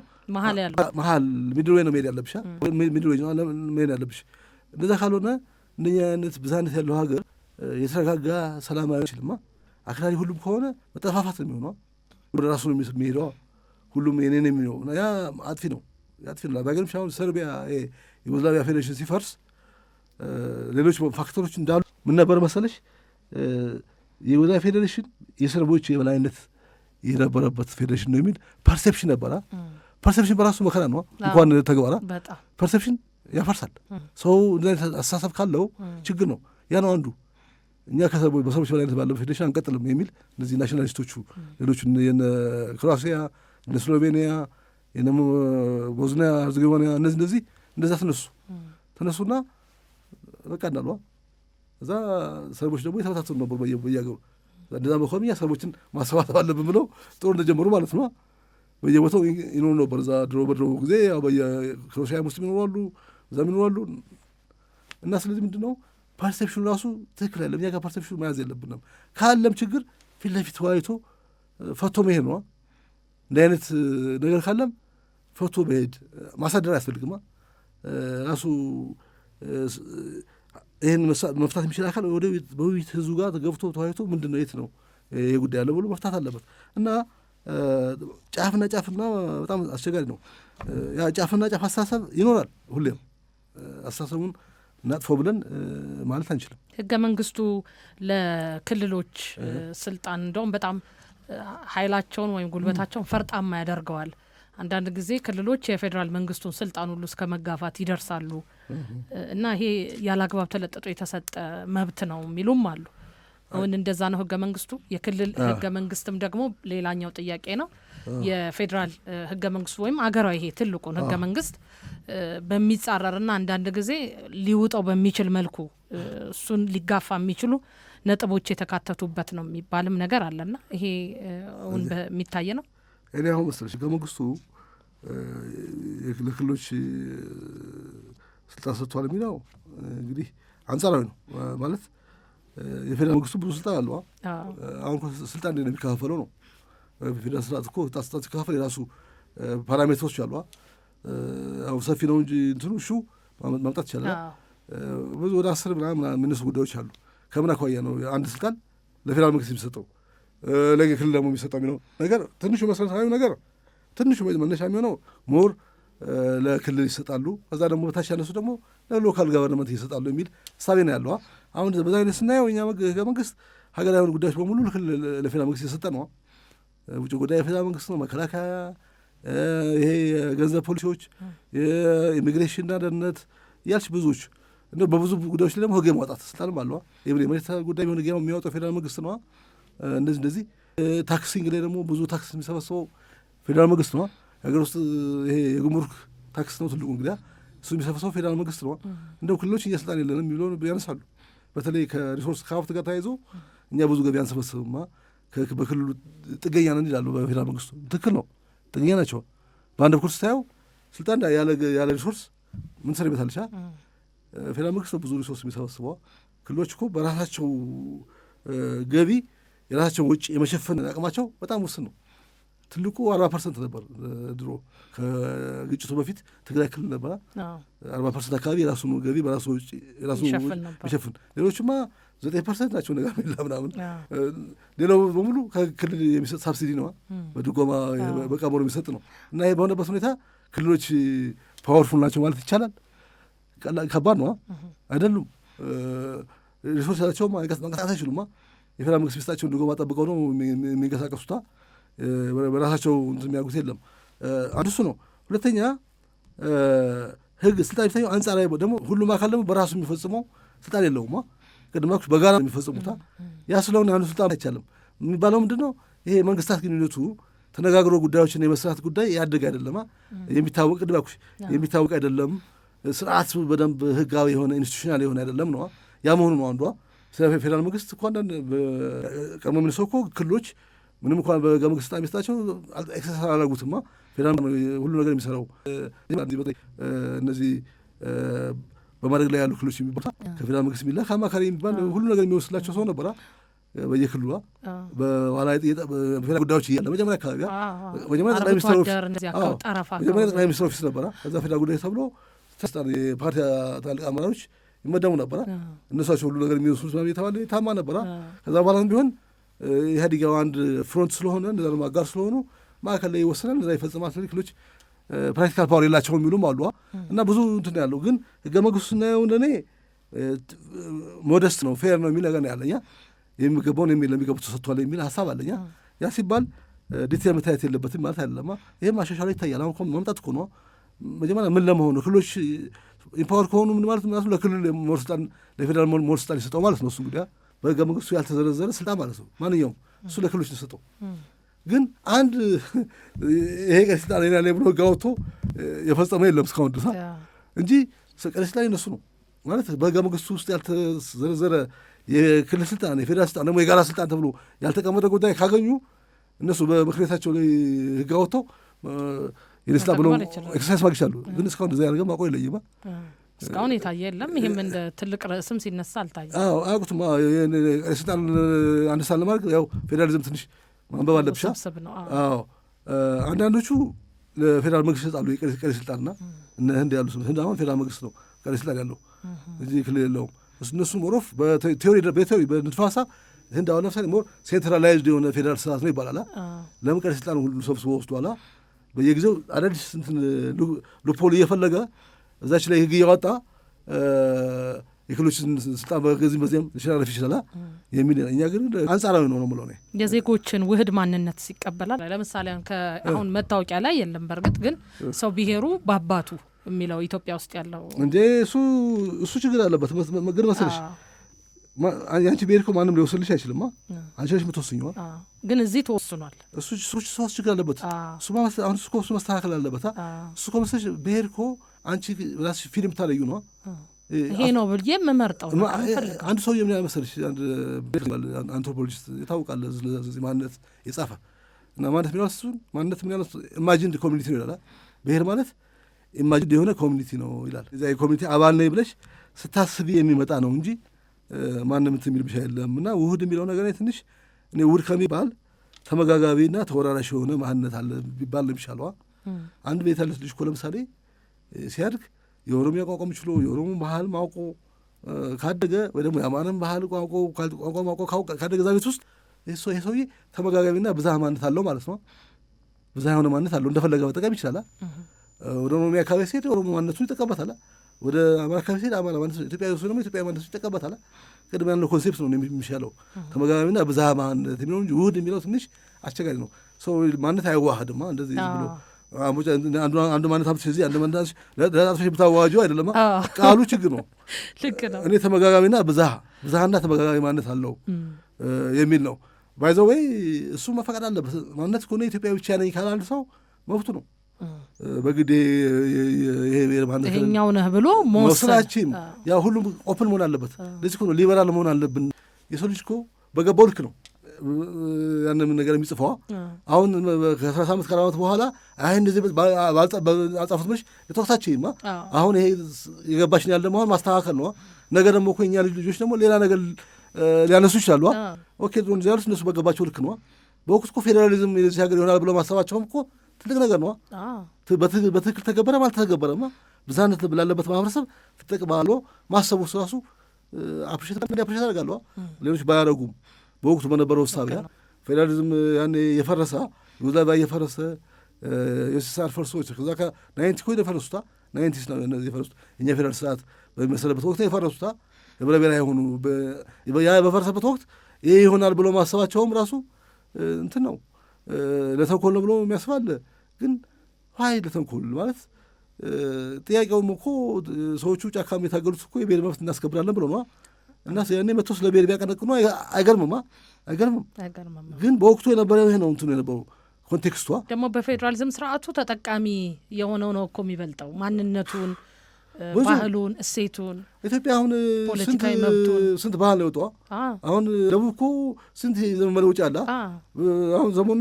መሀል ሚድል ዌይ ነው መሄድ ያለብሽ። ሚድል ዌይ ነው መሄድ ያለብሽ። እንደዛ ካልሆነ እንደኛ አይነት ብዛነት ያለው ሀገር የተረጋጋ ሰላማዊ አይችልማ። አክራሪ ሁሉም ከሆነ መጠፋፋት ነው የሚሆነው። ወደ ራሱ ነው የሚሄደው። ሁሉም የኔ ነው የሚለው ያ አጥፊ ነው። ባይገርምሽ አሁን ሰርቢያ የዩጎዝላቪያ ፌዴሬሽን ሲፈርስ ሌሎች ፋክተሮች እንዳሉ ምን ነበር መሰለሽ? የዩጎዝላቪያ ፌዴሬሽን የሰርቦች የበላይነት የነበረበት ፌዴሬሽን ነው የሚል ፐርሴፕሽን ነበረ። ፐርሴፕሽን በራሱ መከራ ነው። እንኳን ተግባራ ፐርሴፕሽን ያፈርሳል። ሰው አስተሳሰብ ካለው ችግር ነው። ያ ነው አንዱ። እኛ በሰዎች በላይነት ባለው ፌዴሬሽን አንቀጥልም የሚል እነዚህ ናሽናሊስቶቹ ሌሎቹ የነ ክሮአሲያ፣ እነ ስሎቬኒያ፣ የነ ቦዝኒያ ሄርዜጎቪና እነዚህ እንደዛ ተነሱና በቃ እንዳሉ እዛ ሰርቦች ደግሞ የተበታተኑ ነበር በየሀገሩ። እንደዛ መሆን እኛ ሰርቦችን ማሰባሰብ አለብን ብለው ጦር እንደጀመሩ ማለት ነው። በየቦታው ይኖሩ ነበር። እዛ በድሮ ጊዜ በየክሮኤሽያ ሙስሊም ይኖራሉ፣ እዛም ይኖራሉ። እና ስለዚህ ምንድን ነው ፐርሴፕሽኑ ራሱ ትክክል አይደለም። እኛ ጋር ፐርሴፕሽኑ መያዝ የለብንም። ካለም ችግር ፊት ለፊት ተወያይቶ ፈቶ መሄድ ነው እንዲህ አይነት ነገር ካለም ፈቶ በሄድ ማሳደር አያስፈልግማ። ራሱ ይህን መፍታት የሚችል አካል ወደ በውይይት ህዝቡ ጋር ገብቶ ተወያይቶ ምንድን ነው የት ነው ይሄ ጉዳይ ያለ ብሎ መፍታት አለበት እና ጫፍና ጫፍና በጣም አስቸጋሪ ነው። ያ ጫፍና ጫፍ አስተሳሰብ ይኖራል ሁሌም። አስተሳሰቡን እናጥፈው ብለን ማለት አንችልም። ህገ መንግስቱ ለክልሎች ስልጣን እንደውም በጣም ኃይላቸውን ወይም ጉልበታቸውን ፈርጣማ ያደርገዋል። አንዳንድ ጊዜ ክልሎች የፌዴራል መንግስቱን ስልጣን ሁሉ እስከ መጋፋት ይደርሳሉ እና ይሄ ያላግባብ ተለጥጦ የተሰጠ መብት ነው የሚሉም አሉ። አሁን እንደዛ ነው ህገ መንግስቱ። የክልል ህገ መንግስትም ደግሞ ሌላኛው ጥያቄ ነው። የፌዴራል ህገ መንግስቱ ወይም አገራዊ ይሄ ትልቁን ህገ መንግስት በሚጻረርና አንዳንድ ጊዜ ሊውጠው በሚችል መልኩ እሱን ሊጋፋ የሚችሉ ነጥቦች የተካተቱበት ነው የሚባልም ነገር አለና ይሄ አሁን በሚታይ ነው። እኔ አሁን መሰለሽ ህገ መንግስቱ ለክልሎች ስልጣን ሰጥቷል የሚለው እንግዲህ አንጻራዊ ነው ማለት የፌዴራል መንግስቱ ብዙ ስልጣን አለው። አሁን ስልጣን እንዴት ነው የሚከፋፈለው ነው። በፌዴራል ስርዓት እኮ ስልጣን ሲከፋፈል የራሱ ፓራሜትሮች አሉ። አሁን ሰፊ ነው እንጂ እንትኑ እሹ ማምጣት ይቻላል። ብዙ ወደ 10 ምናምን የሚነሱ ጉዳዮች አሉ። ከምን አኳያ ነው አንድ ስልጣን ለፌዴራል መንግስት የሚሰጠው ለክልል ደግሞ የሚሰጠው የሚለው ነገር ትንሹ መሰረታዊ ነገር ትንሹ መነሻ የሚሆነው ሞር ለክልል ይሰጣሉ፣ ከዛ ደግሞ በታች ያነሱ ደግሞ ለሎካል ገቨርንመንት ይሰጣሉ የሚል እሳቤ ነው ያለው። አሁን በዛ አይነት ስናየው እኛ ህገ መንግስት ሀገራዊ ጉዳዮች በሙሉ ለፌዴራል መንግስት የሰጠ ነው። ውጭ ጉዳይ የፌዴራል መንግስት ነው፣ መከላከያ፣ ይሄ የገንዘብ ፖሊሲዎች፣ የኢሚግሬሽንና ደህንነት እያልሽ ብዙዎች እንደ በብዙ ጉዳዮች ላይ ደግሞ ህግ የማውጣት ስልጣንም አለዋ። የመሬት ጉዳይ ቢሆን ህግ የሚያወጣው ፌዴራል መንግስት ነው። እንደዚህ ታክሲንግ ላይ ደግሞ ብዙ ታክስ የሚሰበስበው ፌዴራል መንግስት ነው። የሀገር ውስጥ ይሄ የጉምሩክ ታክስ ነው ትልቁ እንግዲያ እሱ የሚሰበስበው ፌዴራል መንግስት ነው። እንደው ክልሎች እኛ ስልጣን የለንም የሚለውን ያነሳሉ። በተለይ ከሪሶርስ ከሀብት ጋር ተያይዞ እኛ ብዙ ገቢ አንሰበስብማ በክልሉ ጥገኛ ነን ይላሉ። በፌዴራል መንግስቱ ትክክል ነው፣ ጥገኛ ናቸው። በአንድ በኩል ስታየው ስልጣን ያለ ሪሶርስ ምን ሰር ይበታልቻ ፌዴራል መንግስት ብዙ ሪሶርስ የሚሰበስበው። ክልሎች እኮ በራሳቸው ገቢ የራሳቸው ውጭ የመሸፈን አቅማቸው በጣም ውስን ነው። ትልቁ 40% ነበር ድሮ ከግጭቱ በፊት ትግራይ ክልል ነበር 40% አካባቢ የራሱን ገቢ በራሱ ውጭ የራሱ ይሸፍን። ሌሎችማ 9% ናቸው ነገር ምናምን። ሌላው በሙሉ ከክልል የሚሰጥ ሳብሲዲ ነው፣ በድጎማ በቀመሩ የሚሰጥ ነው። እና ይሄ በሆነበት ሁኔታ ክልሎች ፓወርፉል ናቸው ማለት ይቻላል? ከባድ ነው አይደሉም። ሪሶርስ ያላቸው መንቀሳቀስ አይችሉማ። የፌዴራል መንግስት ሚስጣቸውን ድጎማ ጠብቀው ነው የሚንቀሳቀሱታ። በራሳቸው የሚያጉት የለም። አንዱ እሱ ነው። ሁለተኛ ህግ ስልጣን የሚታየው አንጻራዊ ደግሞ ሁሉም አካል ደግሞ በራሱ የሚፈጽመው ስልጣን የለውም። ቅድማችሁ በጋራ የሚፈጽሙታ ያ ስለሆነ አንዱ ስልጣን አይቻልም የሚባለው ምንድን ነው? ይሄ መንግስታት ግንኙነቱ ተነጋግሮ ጉዳዮችን የመስራት ጉዳይ ያደግ አይደለማ። የሚታወቅ ቅድማችሁ የሚታወቅ አይደለም። ስርዓት በደንብ ህጋዊ የሆነ ኢንስቲቱሽናል የሆነ አይደለም ነው። ያ መሆኑ ነው አንዷ። ስለ ፌዴራል መንግስት እኮ አንዳንድ ቀድሞ ሚኒስትሩ እኮ ክልሎች ምንም እንኳን በህገ መንግስት ስልጣን የሚሰጣቸው ኤክሰርሳይዝ አላደረጉትማ። ፌዴራል ሁሉ ነገር የሚሰራው እነዚህ በማድረግ ላይ ያሉ ክልሎች የሚባሉ ከፌዴራል መንግስት የሚላክ አማካሪ የሚባል ሁሉ ነገር የሚወስላቸው ሰው ነበራ በየክልሏ በኋላ በፌዴራል ጉዳዮች እያለ መጀመሪያ አካባቢ መጀመሪያ ጠቅላይ ሚኒስትር ኦፊስ ነበራ። ከዛ ፌዴራል ጉዳይ ተብሎ የፓርቲ ታላቅ አመራሮች ይመደቡ ነበራ። እነሷቸው ሁሉ ነገር የሚወስሉት የተባለ ታማ ነበራ። ከዛ በኋላም ቢሆን ኢህአዴግ አንድ ፍሮንት ስለሆነ እንደዛ ደግሞ አጋር ስለሆኑ ማዕከል ላይ ይወሰናል፣ እዛ ይፈጽማል። ክልሎች ፕራክቲካል ፓወር የላቸው የሚሉም አሉ እና ብዙ እንትን ያለው ግን ህገ መንግስቱ ስናየው እንደኔ ሞደስት ነው፣ ፌር ነው የሚል ነገር ነው ያለኛ። የሚገባውን ለሚገቡት ተሰጥቷል የሚል ሀሳብ አለኛ። ያ ሲባል ዲቴል መታየት የለበትም ማለት አይደለማ። ይህም ማሻሻሉ ይታያል። አሁን መምጣት እኮ ነው። መጀመሪያ ምን ለመሆኑ ክልሎች ኢምፓወር ከሆኑ ምን ማለት ነው? ለክልል ሞር ስልጣን ለፌዴራል ሞር ስልጣን ይሰጠው ማለት ነው። እሱ እንግዲህ በህገ መንግስቱ ያልተዘረዘረ ስልጣን ማለት ነው። ማንኛውም እሱ ለክልሎች ይሰጠው። ግን አንድ ይሄ ቀሪ ስልጣን ሌላ ላይ ብሎ ህግ አውጥቶ የፈጸመ የለም እስካሁን ድረስ እንጂ ቀሪ ስልጣን እነሱ ነው ማለት በህገ መንግስቱ ውስጥ ያልተዘረዘረ የክልል ስልጣን የፌዴራል ስልጣን ደግሞ የጋራ ስልጣን ተብሎ ያልተቀመጠ ጉዳይ ካገኙ እነሱ በምክር ቤታቸው ላይ ህግ አውጥተው የስልጣን ብለው ኤክሰርሳይዝ ማግቻሉ። ግን እስካሁን እንደዛ ያደርገ ማቆ የለይማ እስካሁን የታየ የለም። ይህም እንደ ትልቅ ርዕስም ሲነሳ አልታየም። አያውቁትም። ስልጣን አንድ ሳል ለማድረግ ያው ፌዴራሊዝም ትንሽ ማንበብ አለብሻ። አንዳንዶቹ ለፌዴራል መንግስት ይሰጣሉ የቀሪ ስልጣንና እነ ህንድ ያሉ ህንድ አሁን ፌዴራል መንግስት ነው ቀሪ ስልጣን ያለው እዚህ ክልል የለውም። እነሱ ሞሮፍ በቴዎሪ በንድፈ ሀሳብ ህንድ አሁን ለምሳሌ ሞር ሴንትራላይዝድ የሆነ ፌዴራል ስርዓት ነው ይባላል። ለምን ቀሪ ስልጣን ሁሉ ሰብስቦ ወስዷላ። በየጊዜው አዳዲስ እንትን ሉፖል እየፈለገ እዛች ላይ ህግ እያወጣ የክልሎችን ስልጣን በዚህም በዚያም ሊሸራረፍ ይችላል የሚል እኛ ግን አንጻራዊ ነው የምለው ነው። የዜጎችን ውህድ ማንነት ይቀበላል። ለምሳሌ አሁን መታወቂያ ላይ የለም። በእርግጥ ግን ሰው ብሔሩ በአባቱ የሚለው ኢትዮጵያ ውስጥ ያለው እንዴ እሱ ችግር አለበት። ግን መሰለሽ ያንቺ ብሔር እኮ ማንም ሊወስልሽ አይችልም። አንቺ ነሽ የምትወስኚው። ግን እዚህ ተወስኗል። እሱ ችግር አለበት። አሁን እሱ መስተካከል አለበት። እሱ እኮ መሰለሽ ብሔር እኮ አንቺ ራስሽ ፊልም ታለዩ ነው። ይሄ ነው ብዬ የምመርጠው አንድ ሰው የምን ያመሰልሽ አንድ አንትሮፖሎጂስት የታወቃለ ስለዚህ ማንነት የጻፈ እና ማንነት የሚለው እሱን ማንነት ምን ያለው ኢማጂንድ ኮሚኒቲ ነው ይላል። ብሔር ማለት ኢማጂንድ የሆነ ኮሚኒቲ ነው ይላል። እዛ የኮሚኒቲ አባል ነኝ ብለሽ ስታስቢ የሚመጣ ነው እንጂ ማንም እንትን የሚል ብቻ የለም። እና ውህድ የሚለው ነገር ትንሽ እኔ ውህድ ከሚባል ተመጋጋቢና ተወራራሽ የሆነ ማንነት አለ ቢባል ነው የሚሻለዋ። አንድ ቤት ያለች ልጅ እኮ ለምሳሌ ሲያድግ የኦሮሚያ ቋንቋ የሚችለው የኦሮሞ ባህል ማውቆ ካደገ ወይ ደግሞ የአማራን ባህል ቋንቋ ማውቆ ካደገ እዛ ቤት ውስጥ ይህ ሰውዬ ተመጋጋቢና ብዝሃ ማንነት አለው ማለት ነው። ብዝሃ የሆነ ማንነት አለው፣ እንደፈለገ መጠቀም ይችላል። ወደ ኦሮሚያ አካባቢ ሲሄድ ኦሮሞ ማንነቱ ይጠቀምበታል። ወደ አማራ አካባቢ ሲሄድ አማራ ማንነቱ፣ ኢትዮጵያ ውስጥ ደግሞ ኢትዮጵያ ማንነቱ ይጠቀምበታል። ቅድም ያለው ኮንሴፕት ነው የሚሻለው ተመጋጋቢና ብዝሃ ማንነት የሚለው እንጂ ውህድ የሚለው ትንሽ አስቸጋሪ ነው። ሰው ማንነት አይዋህድማ እንደዚህ ብሎ አንዱ ማንነት ሀብት እዚህ አንዱ ማንነት ለጣጥፈሽ ብታዋዋጂው አይደለም ቃሉ ችግር ነው። ልክ ነው። እኔ ተመጋጋቢና ብዝሃና ተመጋጋቢ ማንነት አለው የሚል ነው። ባይ ዘ ዌይ እሱ መፈቀድ አለበት። ማንነት ከሆነ ኢትዮጵያ ብቻ ነኝ ካለ አንድ ሰው መብቱ ነው። በግዴ ይሄኛው ነህ ብሎ መወሰናችን ያ ሁሉም ኦፕን መሆን አለበት። ለዚህ እኮ ነው ሊበራል መሆን አለብን። የሰው ልጅ እኮ በገባው ልክ ነው ያንን ነገር የሚጽፈዋ። አሁን ከ30 ዓመት ከ40 ዓመት በኋላ አይ እንደዚህ ባልጻፉት ብለሽ የተወሳችማ አሁን ይሄ የገባሽን ያለ መሆን ማስተካከል ነው። ነገ ደግሞ እኮ እኛ ልጆች ደግሞ ሌላ ነገር ሊያነሱ ይችላሉ። ኦኬ ዞን ዚያሉስ እነሱ በገባቸው ልክ ነው። በወቅቱ እኮ ፌዴራሊዝም የዚህ ሀገር ይሆናል ብለው ማሰባቸውም እኮ ትልቅ ነገር ነው። በትክክል ተገበረም አልተገበረም ብዝሃነት ላለበት ማህበረሰብ ትጠቅማሎ ማሰቡ ራሱ አፕሪሼት አደርጋለሁ። ሌሎች ባያደርጉም በወቅቱ በነበረው ሳቢያ ፌዴራሊዝም ያኔ የፈረሰ ዩጎዝላቪያ የፈረሰ የሲሳር ፈርሶች ከዛ ከ90 ኮ የፈረሱታ 90 ነው የፈረሱት እኛ ፌዴራል ስርዓት በሚመሰለበት ወቅት የፈረሱታ የብሔረ ብሔራዊ የሆኑ ያ በፈረሰበት ወቅት ይሄ ይሆናል ብሎ ማሰባቸውም ራሱ እንትን ነው ለተንኮል ነው ብሎ የሚያስባል። ግን ሀይ ለተንኮል ማለት ጥያቄውም እኮ ሰዎቹ ጫካም የታገሉት እኮ የብሔር መብት እናስከብራለን ብሎ ነው። እና ያኔ መጥቶ ስለ ብሔር ቢያቀነቅኑ አይገርምም። ግን በወቅቱ የነበረው ይሄ ነው እንትኑ የነበረው ኮንቴክስቷ ደግሞ በፌዴራሊዝም ስርዓቱ ተጠቃሚ የሆነው ነው እኮ የሚበልጠው ማንነቱን፣ ባህሉን፣ እሴቱን። ኢትዮጵያ አሁን ፖለቲካዊ መብቱን ስንት ባህል ነው የወጣው። አሁን ደቡብ እኮ ስንት ዘመን መለወጫ አለ። አሁን ሰሞኑ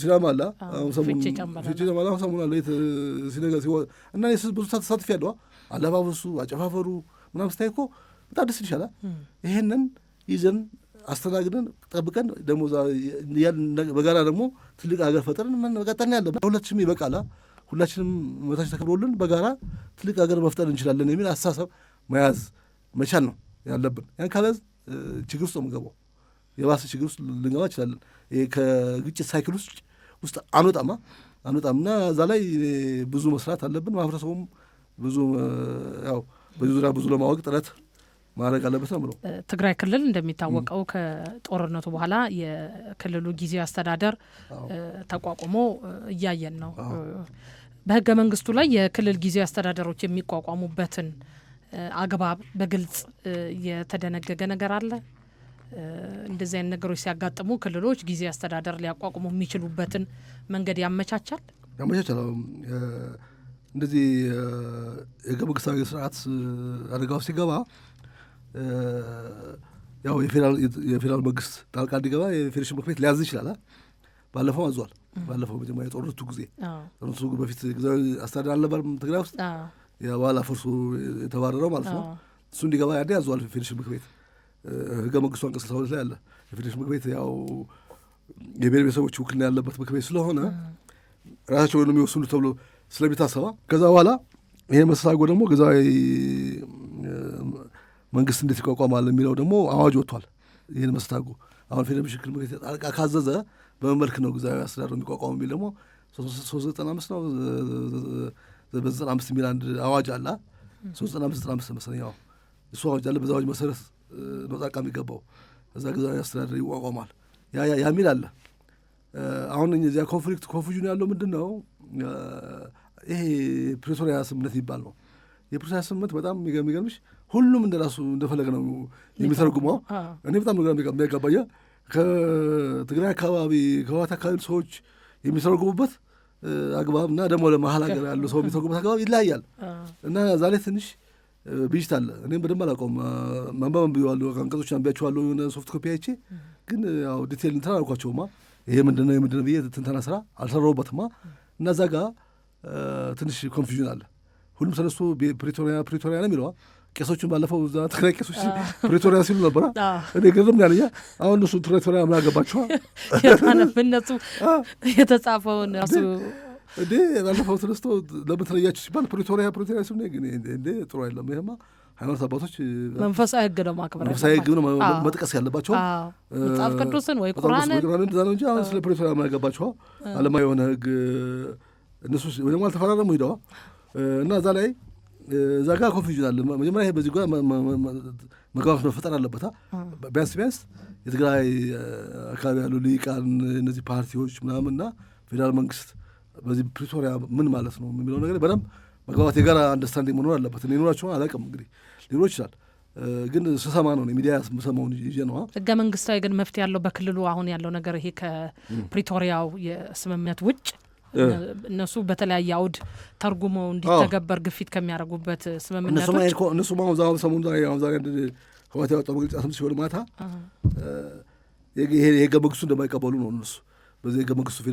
ሲዳማ አለ፣ አሁን ሰሞኑ አለ ሲነገር እና ብዙ ተሳትፍ ያለዋ አለባበሱ፣ አጨፋፈሩ ምናምን ስታይ እኮ በጣም ደስ ይሻላል። ይሄንን ይዘን አስተናግደን ጠብቀን ደግሞ በጋራ ደግሞ ትልቅ ሀገር ፈጥረን መቀጠል ያለብን። ሁላችንም ይበቃላ። ሁላችንም መታች ተከብሮልን በጋራ ትልቅ ሀገር መፍጠር እንችላለን የሚል አስተሳሰብ መያዝ መቻል ነው ያለብን። ያን ካለ ችግር ውስጥ ነው የምንገባው። የባሰ ችግር ውስጥ ልንገባ እንችላለን። ከግጭት ሳይክል ውስጥ አንወጣምና እዛ ላይ ብዙ መስራት አለብን። ማህበረሰቡም ብዙ ያው በዚህ ዙሪያ ብዙ ለማወቅ ጥረት ማድረግ አለበት ነው ብለው። ትግራይ ክልል እንደሚታወቀው ከጦርነቱ በኋላ የክልሉ ጊዜያዊ አስተዳደር ተቋቁሞ እያየን ነው። በህገ መንግስቱ ላይ የክልል ጊዜያዊ አስተዳደሮች የሚቋቋሙበትን አግባብ በግልጽ የተደነገገ ነገር አለ። እንደዚህ አይነት ነገሮች ሲያጋጥሙ ክልሎች ጊዜያዊ አስተዳደር ሊያቋቁሙ የሚችሉበትን መንገድ ያመቻቻል። እንደዚህ የህገ መንግስታዊ ስርዓት አደጋው ሲገባ ያው የፌዴራል መንግስት ጣልቃ እንዲገባ የፌዴሬሽን ምክር ቤት ሊያዝ ይችላል። ባለፈው አዟል። ባለፈው መጀመሪያ የጦርነቱ ጊዜ ጦርነቱ በፊት ጊዜያዊ አስተዳደር አልነበረም ትግራይ ውስጥ የኋላ ፈርሶ የተባረረው ማለት ነው። እሱ እንዲገባ ያኔ አዟል የፌዴሬሽን ምክር ቤት። ህገ መንግስቱ አንቀጽ 62 ላይ አለ። የፌዴሬሽን ምክር ቤት ያው የብሔር ብሔረሰቦች ውክልና ያለበት ምክር ቤት ስለሆነ ራሳቸው ነው የሚወስኑ ተብሎ ስለሚታሰባ ከዛ በኋላ ይሄ መስተሳጎ ደግሞ ጊዜያዊ መንግስት እንዴት ይቋቋማል የሚለው ደግሞ አዋጅ ወጥቷል። ይህን መስተሳጎ አሁን ፌዴሬሽን ምክር ቤት ጣልቃ ካዘዘ በመመልክ ነው ጊዜያዊ አስተዳደር የሚቋቋሙ የሚል ደግሞ 395 ነው 95 የሚል አንድ አዋጅ አለ። 395 መሰለኝ እሱ አዋጅ አለ። በዛ አዋጅ መሰረት ነው ጣልቃ የሚገባው እዛ ጊዜያዊ አስተዳደር ይቋቋማል ያ የሚል አለ። አሁን እዚያ ኮንፊውዥን ያለው ምንድን ነው? ይሄ ፕሪቶሪያ ስምምነት ይባል ነው። የፕሪቶሪያ ስምምነት በጣም የሚገርምሽ ሁሉም እንደራሱ እንደፈለገ ነው የሚተረጉመው። እኔ በጣም የሚያጋባኝ ከትግራይ አካባቢ ከህወሓት አካባቢ ሰዎች የሚተረጉሙበት አግባብ እና ደግሞ ለመሀል ሀገር ያሉ ሰው የሚተረጉሙበት አግባብ ይለያያል እና ዛሬ ትንሽ ብይት አለ። እኔም በደንብ አላውቀውም። ማንበብ አንብቤዋለሁ፣ አንቀጾች አንብቤያቸዋለሁ የሆነ ሶፍት ኮፒ አይቼ፣ ግን ያው ዲቴል እንትን አላልኳቸውማ። ይሄ ምንድነው የምንድነው ብዬ ትንተና ስራ አልሰራሁበትማ እና እዛ ጋር ትንሽ ኮንፊውዥን አለ። ሁሉም ተነስቶ ፕሪቶሪያ ነው የሚለዋ። ቄሶቹን ባለፈው እዛ ትግራይ ቄሶች ፕሪቶሪያ ሲሉ ነበራ። እኔ ግርም ያለኛ አሁን እነሱ ፕሪቶሪያ ምን አገባቸዋል? እነሱ የተጻፈውን ራሱ እንዴ ባለፈው ተነስቶ ለምን ተለያችሁ ሲባል ፕሪቶሪያ ሲሉ ግን እንዴ ጥሩ አይደለም። ይሄማ ሃይማኖት አባቶች መንፈሳዊ ሕግ ነው ማክበር፣ መንፈሳዊ ሕግ ነው መጥቀስ ያለባቸው መጽሐፍ ቅዱስን ወይ ቁርአንን እንደዛ ነው እንጂ አሁን ስለ ፕሪቶሪያ ምን አገባቸው? ዓለማዊ የሆነ ሕግ እነሱ ወይ ደግሞ አልተፈራረሙ ሂደዋ እና እዛ ላይ እዛ ጋር ኮንፊውዥን አለ። መጀመሪያ ይሄ በዚህ ጋር መግባባት መፈጠር አለበት። ቢያንስ የትግራይ አካባቢ ያሉ ልሂቃን እነዚህ ፓርቲዎች ምናምንና ፌዴራል መንግስት በዚህ ፕሪቶሪያ ምን ማለት ነው የሚለው ነገር በደንብ መግባባት የጋራ አንደርስታንዲንግ መኖር አለበት። እኔ ኖራቸው አላውቅም እንግዲህ ሊኖር ይችላል፣ ግን ስሰማ ነው ሚዲያ ስሰማውን ይዤ ነው። ህገ መንግስታዊ ግን መፍትሄ ያለው በክልሉ አሁን ያለው ነገር ይሄ ከፕሪቶሪያው የስምምነት ውጭ እነሱ በተለያየ አውድ ተርጉመው እንዲተገበር ግፊት ከሚያደርጉበት ስምምነቶች እነሱ አሁን ዛሬ ሰሞኑን ዛሬ ህወሓት ያወጣው መግለጫ ስም ሲሆን ማታ የህገ መንግስቱ እንደማይቀበሉ ነው እነሱ በዚህ ህገ መንግስቱ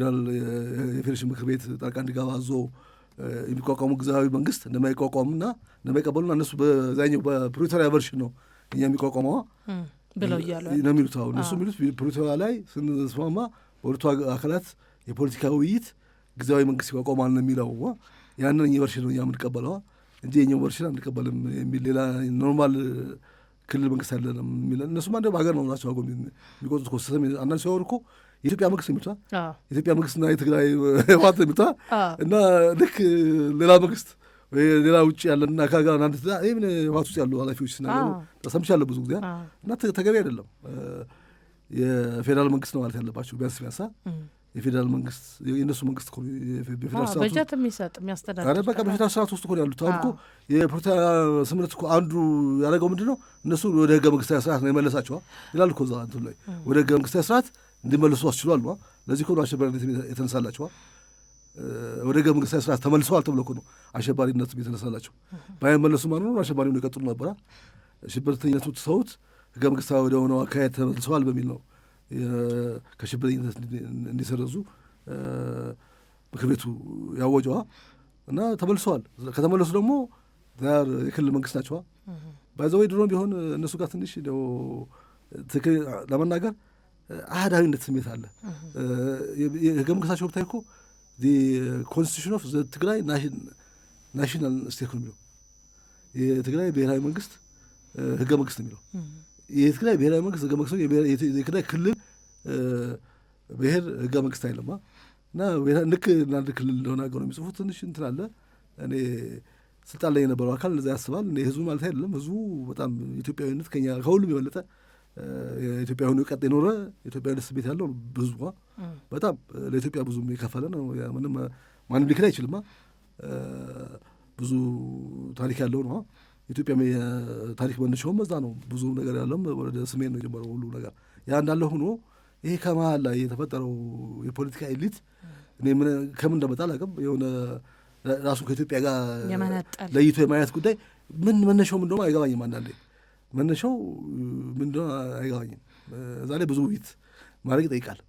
የፌዴሬሽን ምክር ቤት ጣልቃ እንዲገባ አዞ የሚቋቋሙ ጊዜያዊ መንግስት እንደማይቋቋሙና እንደማይቀበሉና እነሱ በዛኛው በፕሪቶሪያ ቨርሽን ነው እኛ የሚቋቋመዋ ብለው እያሉ ነው የሚሉት። አሁን እነሱ የሚሉት ፕሪቶሪያ ላይ ስንስማማ በሁለቱ አካላት የፖለቲካ ውይይት ጊዜያዊ መንግስት ይቋቋማል ነው የሚለው። ያንን እኛ ቨርሽን ነው እኛ የምንቀበለው እንጂ የኛው ቨርሽን አንቀበልም የሚል ሌላ ኖርማል ክልል መንግስት ያለንም የሚለን እነሱማ እንደ ሀገር ነው ናቸው የሚቆጡት እኮ ስም አንዳንድ ሲያወሩ እኮ የኢትዮጵያ መንግስት የሚሉታ የኢትዮጵያ መንግስትና የትግራይ ህወሓት የሚሉታ እና ልክ ሌላ መንግስት ወይ ሌላ ውጭ ያለና ከጋር አንድ ይሄ ምን ህወሓት ውስጥ ያሉ ኃላፊዎች ሲናገሩ ሰምቻለሁ ብዙ ጊዜ እና ተገቢ አይደለም። የፌዴራል መንግስት ነው ማለት ያለባቸው ቢያንስ የፌዴራል መንግስት የእነሱ መንግስት እኮ የፌዴራል ስርዓት በጀት የሚሰጥ የሚያስተዳድር በቃ በፌዴራል ስርዓት ውስጥ እኮ ያሉት አሁን እኮ የፕሪቶሪያ ስምምነት እኮ አንዱ ያደረገው ምንድን ነው እነሱ ወደ ህገ መንግስታዊ ስርዓት ነው የመለሳቸዋል ይላል እኮ እዛ እንትን ላይ ወደ ህገ መንግስታዊ ስርዓት እንዲመለሱ አስችሏል። ለዚህ እኮ ነው አሸባሪነት የተነሳላቸዋል። ወደ ህገ መንግስታዊ ስርዓት ተመልሰዋል ተብሎ እኮ ነው አሸባሪነት የተነሳላቸው። ባይመለሱ ማለት ነው አሸባሪ ነው የቀጥሉ ነበራ። ሽብርተኝነቱ ተሰውት ህገ መንግስታዊ ወደ ሆነው አካሄድ ተመልሰዋል በሚል ነው ከሽብርተኝነት እንዲሰረዙ ምክር ቤቱ ያወጀዋ እና ተመልሰዋል። ከተመለሱ ደግሞ የክልል መንግስት ናቸዋ። ባይዘወይ ድሮም ቢሆን እነሱ ጋር ትንሽ ትክክል ለመናገር አህዳዊነት ስሜት አለ። የህገ መንግስታቸው ብታይ እኮ ኮንስቲቱሽን ኦፍ ትግራይ ናሽናል ስቴት ነው የሚለው የትግራይ ብሔራዊ መንግስት ህገ መንግስት ነው የሚለው የትግራይ ብሔራዊ መንግስት ህገ መንግስት የትግራይ ክልል ብሔር ህገ መንግስት አይለማ እና ልክ አንድ ክልል እንደሆነ አገው ነው የሚጽፉት። ትንሽ እንትን አለ። እኔ ስልጣን ላይ የነበረው አካል እንደዛ ያስባል። ህዝቡ ማለት አይደለም። ህዝቡ በጣም ኢትዮጵያዊነት ከኛ ከሁሉም የበለጠ የኢትዮጵያ ሆኖ ቀጥ የኖረ የኢትዮጵያዊነት ስሜት ያለው ብዙ በጣም ለኢትዮጵያ ብዙ የከፈለ ነው። ምንም ማንም ሊክድ አይችልማ። ብዙ ታሪክ ያለው ነው። ኢትዮጵያ ታሪክ መነሻውም እዛ ነው። ብዙ ነገር ያለውም ወደ ሰሜን ነው የጀመረው ሁሉ ነገር። ያ እንዳለ ሆኖ ይሄ ከመሀል ላይ የተፈጠረው የፖለቲካ ኤሊት እኔ ከምን እንደመጣ አላውቅም። የሆነ ራሱ ከኢትዮጵያ ጋር ለይቶ የማየት ጉዳይ ምን መነሻው ምን እንደሆነ አይገባኝም። አንዳንዴ መነሻው ምን እንደሆነ አይገባኝም። እዛ ላይ ብዙ ውይይት ማድረግ ይጠይቃል።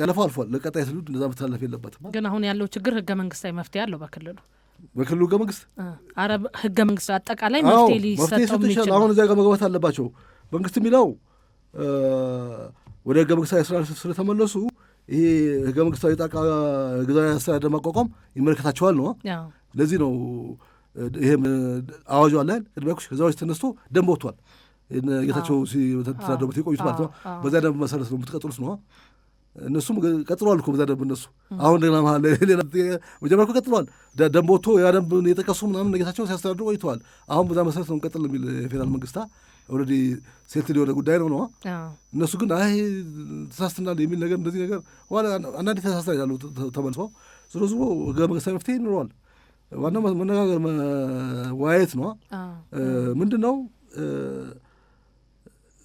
ያለፈው አልፏል። ለቀጣይ ትውልድ እንደዛ መተላለፍ የለበትም። ግን አሁን ያለው ችግር ህገ መንግስታዊ መፍትሄ አለው በክልሉ ህገ መንግስት ህገ መንግስት አጠቃላይ መፍትሄ ሊሰጠው የሚችል አሁን እዚያ ጋር መግባት አለባቸው። መንግስት የሚለው ወደ ህገ መንግስታዊ ስራ ስለተመለሱ ይሄ ህገ መንግስታዊ ጣቃ ግዛዊ አስተዳደር ማቋቋም ይመለከታቸዋል ነው። ለዚህ ነው ይሄም አዋጁ አለ እድሜያኩሽ ከዛ ውስጥ ተነስቶ ደንብ ወጥቷል። ጌታቸው ሲተዳደሩበት የቆዩት ማለት ነው። በዛ ደንብ መሰረት ነው የምትቀጥሉት ነው። እነሱም ቀጥለዋል እኮ በዛ ደንብ እነሱ አሁን ሌላ መሀል ሌላ መጀመሪያ እኮ ቀጥለዋል። ደንብ ወጥቶ ያ ደንብ የጠቀሱ ምናምን ጌታቸው ሲያስተዳድሩ ቆይተዋል። አሁን በዛ መሰረት ነው እንቀጥል የሚል የፌዴራል መንግስታ ኦልሬዲ ሴትል የሆነ ጉዳይ ነው ነው። እነሱ ግን አይ ተሳስተናል የሚል ነገር እንደዚህ ነገር ዋላ አንዳንዴ ተሳስተናል ያሉ ተመልሰው ዞሮ ዞሮ ህገ መንግስታዊ መፍትሄ ይኖረዋል። ዋናው መነጋገር መወያየት ነው። ምንድን ነው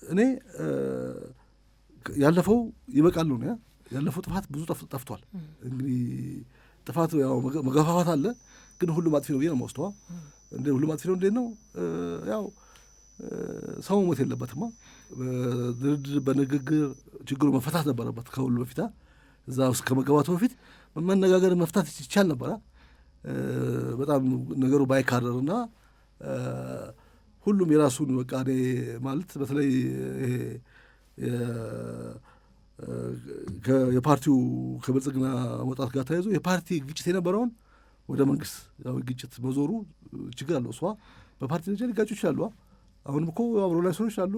እኔ ያለፈው ይበቃል ነው ያለፈው ጥፋት ብዙ ጠፍቷል። እንግዲህ ጥፋት ያው መገፋፋት አለ፣ ግን ሁሉም አጥፊ ነው ብዬ ነው የምወስደው። እንደ ሁሉም አጥፊ ነው እንዴት ነው ያው ሰው ሞት የለበትማ። በድርድር በንግግር ችግሩ መፈታት ነበረበት። ከሁሉ በፊት እዛ ውስጥ ከመገባቱ በፊት መነጋገር መፍታት ይቻል ነበረ። በጣም ነገሩ ባይካረርና ሁሉም የራሱን በቃ እኔ ማለት በተለይ የፓርቲው ከብልጽግና መውጣት ጋር ተያይዞ የፓርቲ ግጭት የነበረውን ወደ መንግስት ያው ግጭት መዞሩ ችግር አለው። እሷ በፓርቲ ደረጃ ሊጋጩ ይችላሉ። አሁንም እኮ አብሮ ላይ ሰዎች አሉ፣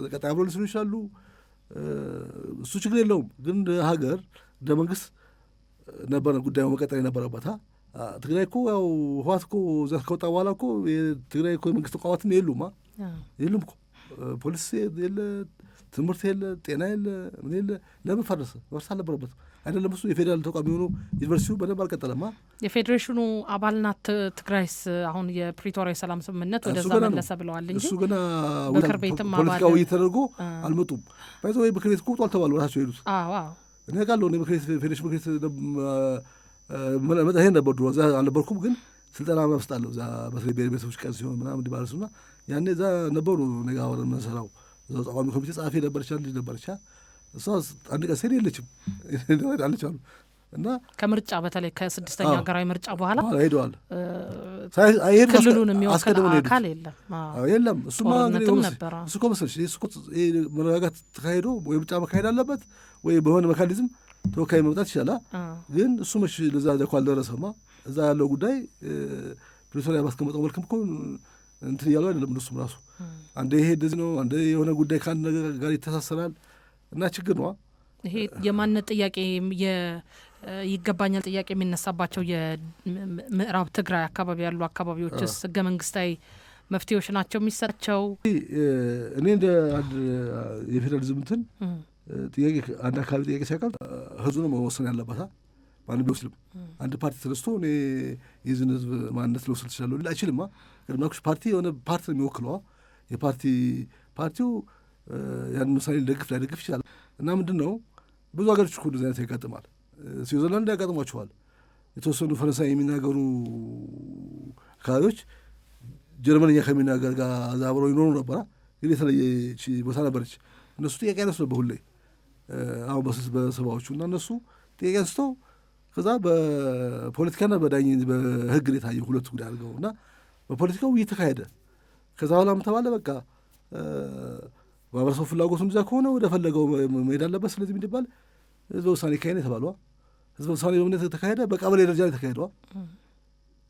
ቀጣይ አብሮ ላይ ሰዎች አሉ። እሱ ችግር የለውም። ግን ሀገር እንደ መንግስት ነበረ ጉዳዩ መቀጠል የነበረበት። ትግራይ እኮ ያው ህወሓት እኮ እዛ ከወጣ በኋላ እኮ ትግራይ እኮ የመንግስት ተቋማትም የሉም እኮ ፖሊስ የለ፣ ትምህርት የለ፣ ጤና የለ፣ ምን የለ። ለምን ፈረሰ? መፍረስ አልነበረበትም አይደለም። እሱ የፌዴራል ተቋም የሆኑ ዩኒቨርሲቲው በደንብ አልቀጠለማ። የፌዴሬሽኑ አባል ናት ትግራይስ። አሁን የፕሪቶሪያ የሰላም ስምምነት ወደዛ መለሰ ብለዋል እንጂ እሱ ገና ምክር ቤትም ፖለቲካ ውይይት ተደርጎ አልመጡም። ባይዘ ወይ ምክር ቤት ቁጧል ተባሉ ራሳቸው ሄዱት። እኔ ቃለሁ ፌዴሬሽን ምክር ቤት ይሄን ነበር ድሮ፣ እዛ አልነበርኩም። ግን ስልጠና መፍስጣለሁ እዛ በተለይ ብሔር ብሔረሰቦች ቀን ሲሆን ምናምን እንዲባለሱና ያኔ እዛ ነበሩ ነጋ ወረን መንሰራው እዛው ተቋሚ ኮሚቴ ጸሐፊ ነበረቻ ልጅ ነበረቻ። እሷ አንድ ቀን ሴት የለችም አለች አሉ እና ከምርጫ በተለይ ከስድስተኛ ሀገራዊ ምርጫ በኋላ ሄደዋል። ክልሉን የሚወክል አካል የለም። እሱማ እሱ እኮ መሰለሽ መረጋጋት ተካሂዶ ወይ ምርጫ መካሄድ አለበት ወይ በሆነ ሜካኒዝም ተወካይ መምጣት ይችላል። ግን እሱ መች ለዛ እኮ አልደረሰማ። እዛ ያለው ጉዳይ ፕሪቶሪያ ባስቀመጠው መልክም እኮ እንትን እያሉ አይደለም። እነሱም ራሱ አንዴ ይሄ እንደዚህ ነው፣ አንዴ የሆነ ጉዳይ ከአንድ ነገር ጋር ይተሳሰራል እና ችግር ነው ይሄ። የማንነት ጥያቄ ይገባኛል ጥያቄ የሚነሳባቸው የምዕራብ ትግራይ አካባቢ ያሉ አካባቢዎችስ ህገ መንግስታዊ መፍትሄዎች ናቸው የሚሰጣቸው? እኔ እንደ አንድ የፌዴራሊዝም እንትን ጥያቄ አንድ አካባቢ ጥያቄ ሲያቀርብ ህዝቡ ነው መወሰን ያለበት። ማንም ቢወስድም አንድ ፓርቲ ተነስቶ እኔ የዝን ህዝብ ማንነት ልወስድ ትችላለሁ ሊል አይችልማ። ቅድማኩሽ ፓርቲ የሆነ ፓርቲ ነው የሚወክለዋ። ፓርቲው ያን ምሳሌ ሊደግፍ ላይደግፍ ይችላል። እና ምንድን ነው ብዙ ሀገሮች እኮ እንደዚህ አይነት ያጋጥማል። ስዊዘርላንድ ያጋጥሟቸዋል። የተወሰኑ ፈረንሳይ የሚናገሩ አካባቢዎች ጀርመንኛ ከሚናገር ጋር እዛ አብረው ይኖሩ ነበራ። ግን የተለየች ቦታ ነበረች። እነሱ ጥያቄ ያነሱ ነበር ሁሌ አሁን በሰባዎቹ እና እነሱ ጥያቄ አንስተው ከዛ በፖለቲካና በህግ የታየ ሁለቱ ጉዳይ አድርገው እና በፖለቲካው ውይይት ተካሄደ። ከዛ በኋላ ተባለ በቃ ማህበረሰቡ ፍላጎቱ እንደዛ ከሆነ ወደ ፈለገው መሄድ አለበት። ስለዚህ የሚባል ህዝበ ውሳኔ ካሄደ የተባለ ህዝበ ውሳኔ በምነት ተካሄደ። በቀበሌ ደረጃ ላይ ተካሄደ።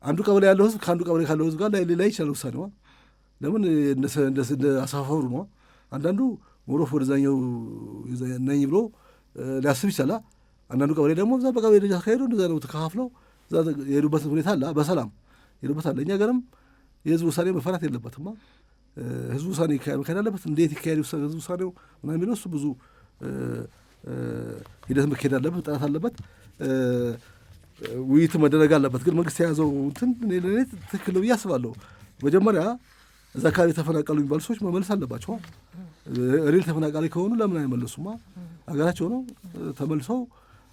አንዱ ቀበሌ ያለው ህዝብ ከአንዱ ቀበሌ ካለው ህዝብ ጋር ላይ ይችላል ውሳኔዋ። ለምን እንደ አሳፋሩ ነው። አንዳንዱ ሞሮፍ ወደዛኛው ነኝ ብሎ ሊያስብ ይችላል። አንዳንዱ ቀበሌ ደግሞ እዛ በቀበሌ ደረጃ ተካሄዶ እንደዛ ነው ተከፋፍለው እዛ የሄዱበት ሁኔታ አለ። በሰላም የሄዱበት አለ። እኛ ገርም የህዝብ ውሳኔ መፈራት የለበትማ። ህዝብ ውሳኔ መካሄድ አለበት። እንዴት ይካሄድ ህዝብ ውሳኔው ምናምን የሚለው እሱ ብዙ ሂደት መካሄድ አለበት፣ ጥናት አለበት፣ ውይይት መደረግ አለበት። ግን መንግስት የያዘው እንትን ለእኔ ትክክል ነው ብዬ አስባለሁ። መጀመሪያ እዛ አካባቢ ተፈናቀሉ የሚባሉ ሰዎች መመለስ አለባቸው። ሪል ተፈናቃሪ ከሆኑ ለምን አይመለሱማ? ሀገራቸው ነው፣ ተመልሰው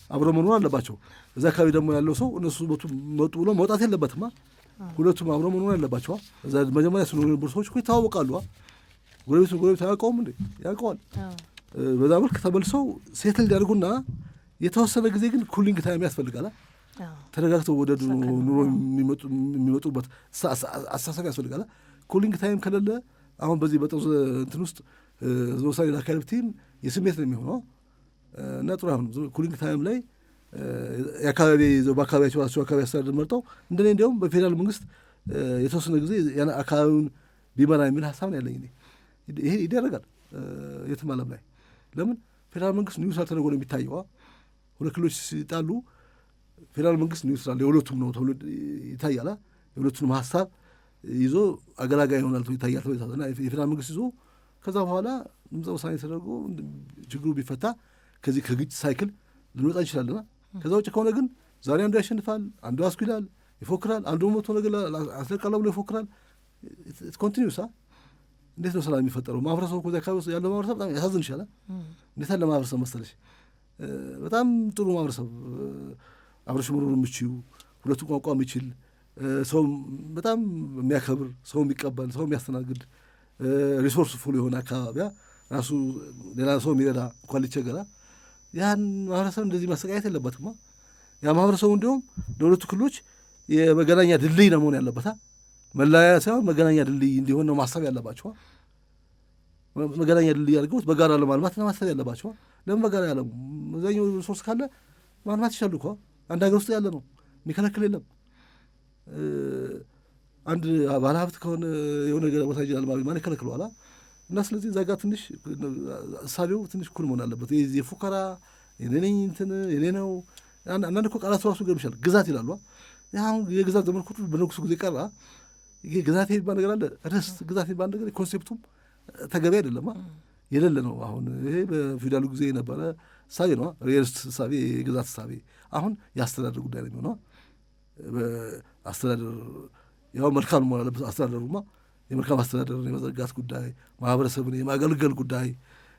አብረው መኖር አለባቸው። እዛ አካባቢ ደግሞ ያለው ሰው እነሱ መጡ ብሎ መውጣት የለበትማ። ሁለቱም አብረው መኖር ያለባቸው። እዛ መጀመሪያ ሲኖሩ የነበሩ ሰዎች እኮ ይተዋወቃሉ። ጎረቤት አያውቀውም እንዴ? ያውቀዋል። በዛ መልክ ተመልሰው ሴትል ሊያደርጉና የተወሰነ ጊዜ ግን ኩሊንግ ታይም ያስፈልጋል። ተረጋግተው ወደ ኑሮ የሚመጡበት አስተሳሰብ ያስፈልጋል። ኩሊንግ ታይም ከሌለ አሁን በዚህ በጠው እንትን ውስጥ ውሳኔ አካባቢ ቲም የስሜት ነው የሚሆነው። እና ጥሩ አሁን ኩሊንግ ታይም ላይ የአካባቢ በአካባቢያቸው አካባቢ አስተዳደር መርጠው እንደኔ እንዲያውም በፌዴራል መንግስት የተወሰነ ጊዜ ያን አካባቢውን ቢመራ የሚል ሀሳብ ነው ያለኝ። ይሄ ይደረጋል የትም ዓለም ላይ። ለምን ፌዴራል መንግስት ኒውትራል ተደርጎ ነው የሚታየዋ። ሁለት ክልሎች ሲጣሉ ፌዴራል መንግስት ኒውትራል የሁለቱም ነው ተብሎ ይታያል። የሁለቱንም ሀሳብ ይዞ አገላጋይ ይሆናል ይታያል ተብሎ የፌዴራል መንግስት ይዞ ከዛ በኋላ ድምፀ ውሳኔ ተደርጎ ችግሩ ቢፈታ ከዚህ ከግጭት ሳይክል ልንወጣ እንችላለና ከዛ ውጭ ከሆነ ግን ዛሬ አንዱ ያሸንፋል፣ አንዱ አስኩ ይላል፣ ይፎክራል፣ አንዱ መቶ ነገር አስለቃለሁ ብሎ ይፎክራል። ኮንቲኒዩስ እንዴት ነው ሰላም የሚፈጠረው? ማህበረሰቡ ከዚ አካባቢ ያለው ማህበረሰብ በጣም ያሳዝን ይሻላል። እንዴት ያለ ማህበረሰብ መሰለሽ? በጣም ጥሩ ማህበረሰብ አብረሽ መኖር የምችው ሁለቱ ቋንቋ የሚችል ሰው በጣም የሚያከብር ሰው የሚቀበል ሰው የሚያስተናግድ ሪሶርስ ፉል የሆነ አካባቢያ ራሱ ሌላ ሰው የሚረዳ እንኳን ሊቸገራ ያን ማህበረሰብ እንደዚህ ማሰቃየት የለበትማ። ያ ማህበረሰቡ እንዲሁም ለሁለቱ ክልሎች የመገናኛ ድልድይ ነው መሆን ያለበታ። መለያያ ሳይሆን መገናኛ ድልድይ እንዲሆን ነው ማሰብ ያለባቸዋ። መገናኛ ድልድይ አድርገውት በጋራ ለማልማት ነው ማሰብ ያለባቸዋ። ለምን በጋራ ያለሙ እዛኛው ሪሶርስ ካለ ማልማት ይችላሉ እኮ። አንድ ሀገር ውስጥ ያለ ነው የሚከለክል የለም። አንድ ባለሀብት ከሆነ የሆነ ነገር ቦታ ይችላል ማለት ማን ይከለክለዋል? እና ስለዚህ እዛ ጋር ትንሽ እሳቤው ትንሽ እኩል መሆን አለበት። የፉከራ የኔ ነኝ እንትን የኔ ነው። አንዳንድ እኮ ቃላት ራሱ ገርምሻል ግዛት ይላሉ። አሁን የግዛት ዘመን ሁሉ በንጉሱ ጊዜ ቀራ። ይሄ ግዛት የሚባል ነገር አለ። ርስት ግዛት የሚባል ነገር ኮንሴፕቱም ተገቢ አይደለም፣ የሌለ ነው። አሁን ይሄ በፊውዳሉ ጊዜ የነበረ እሳቤ ነው። የርስት እሳቤ፣ የግዛት እሳቤ አሁን የአስተዳደር ጉዳይ ነው የሚሆነው። አስተዳደር ያው መልካም መሆን አለበት። አስተዳደሩማ የመልካም አስተዳደርን የመዘርጋት ጉዳይ፣ ማህበረሰብን የማገልገል ጉዳይ፣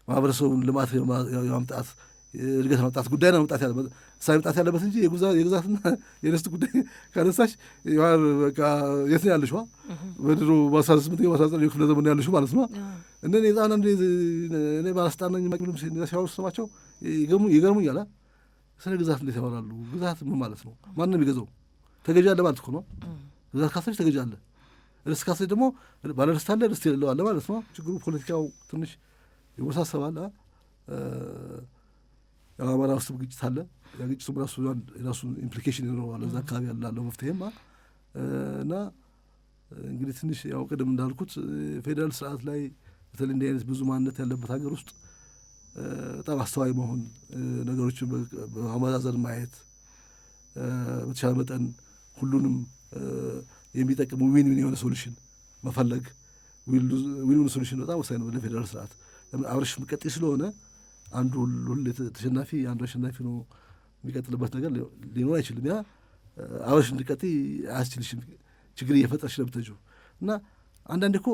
ማህበረሰቡን ልማት የማምጣት እድገት ማምጣት ጉዳይ ነው መምጣት ያለበት እሳቤ መምጣት ያለበት እንጂ የግዛትና የርስት ጉዳይ ካነሳሽ በቃ የት ነው ያለሽዋ? በድሮ በ18 በ19 ክፍለ ዘመን ያለሽው ማለት ነው። እኔ ጣና እኔ ባለስልጣን ነኝ ሲያወሩ ስማቸው ይገርሙኛል። ስለ ግዛት እንዴት ያወራሉ? ግዛት ምን ማለት ነው? ማንም የሚገዛው ተገዢ አለ ማለት እኮ ነው። ግዛት ካሰች ተገዢ አለ፣ ርስት ካሰች ደግሞ ባለ ርስት አለ፣ ርስት የሌለው አለ ማለት ነው። ችግሩ ፖለቲካው ትንሽ ይወሳሰባል። የአማራ ውስጥ ግጭት አለ። የግጭቱ ራሱ ኢምፕሊኬሽን ይኖረዋል እዛ አካባቢ ያላለው መፍትሄማ እና እንግዲህ ትንሽ ያው ቅድም እንዳልኩት ፌዴራል ስርዓት ላይ በተለይ እንዲህ አይነት ብዙ ማንነት ያለበት ሀገር ውስጥ በጣም አስተዋይ መሆን፣ ነገሮችን በማመዛዘን ማየት፣ በተሻለ መጠን ሁሉንም የሚጠቅም ዊን የሆነ ሶሉሽን መፈለግ፣ ዊን ሶሉሽን በጣም ወሳኝ ነው ለፌዴራል ስርዓት። አብረሽ ምቀጤ ስለሆነ አንዱ ሁሌ ተሸናፊ አንዱ አሸናፊ ነው የሚቀጥልበት ነገር ሊኖር አይችልም። ያ አብረሽ እንድትቀጤ አያስችልሽም፣ ችግር እየፈጠርሽ ነው የምትሄጂው። እና አንዳንዴ እኮ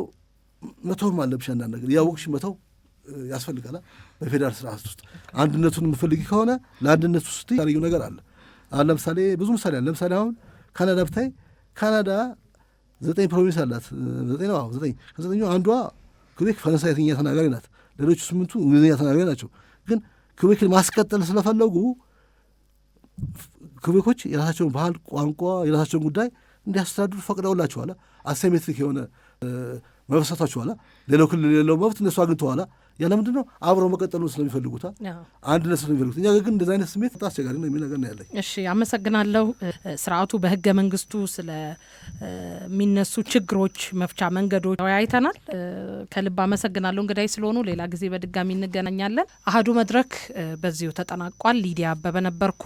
መተውም አለብሽ። አንዳንድ ነገር ያወቅሽ መተው ያስፈልጋል። በፌዴራል ስርዓት ውስጥ አንድነቱን የምፈልጊ ከሆነ ለአንድነቱ ውስጥ ያለየው ነገር አለ። አሁን ለምሳሌ ብዙ ምሳሌ አለ። ለምሳሌ አሁን ካናዳ ብታይ ካናዳ 9 ፕሮቪንስ አላት። 9 ነው። 9 ከ9ኙ አንዷ ኩቤክ ፈረንሳይኛ ተናጋሪ ናት። ሌሎቹ 8ቱ እንግሊዝኛ ተናጋሪ ናቸው። ግን ኩቤክን ማስቀጠል ስለፈለጉ ኩቤኮች የራሳቸውን ባህል፣ ቋንቋ፣ የራሳቸውን ጉዳይ እንዲያስተዳድሩ ፈቅደውላቸዋል። አሴሜትሪክ የሆነ መብት ሰጥቷቸዋል። ሌላው ክልል የሌለው መብት እነሱ አግኝተዋል። ያለ ምንድን ነው አብረው መቀጠሉን ስለሚፈልጉታ አንድነት ስለሚፈልጉት። እኛ ግን እንደዚህ አይነት ስሜት በጣም አስቸጋሪ ነው የሚል ነገር ነው ያለኝ። እሺ፣ አመሰግናለሁ። ስርዓቱ በህገ መንግስቱ ስለሚነሱ ችግሮች መፍቻ መንገዶች ተወያይተናል። ከልብ አመሰግናለሁ እንግዳይ ስለሆኑ። ሌላ ጊዜ በድጋሚ እንገናኛለን። አሀዱ መድረክ በዚሁ ተጠናቋል። ሊዲያ አበበ ነበርኩ።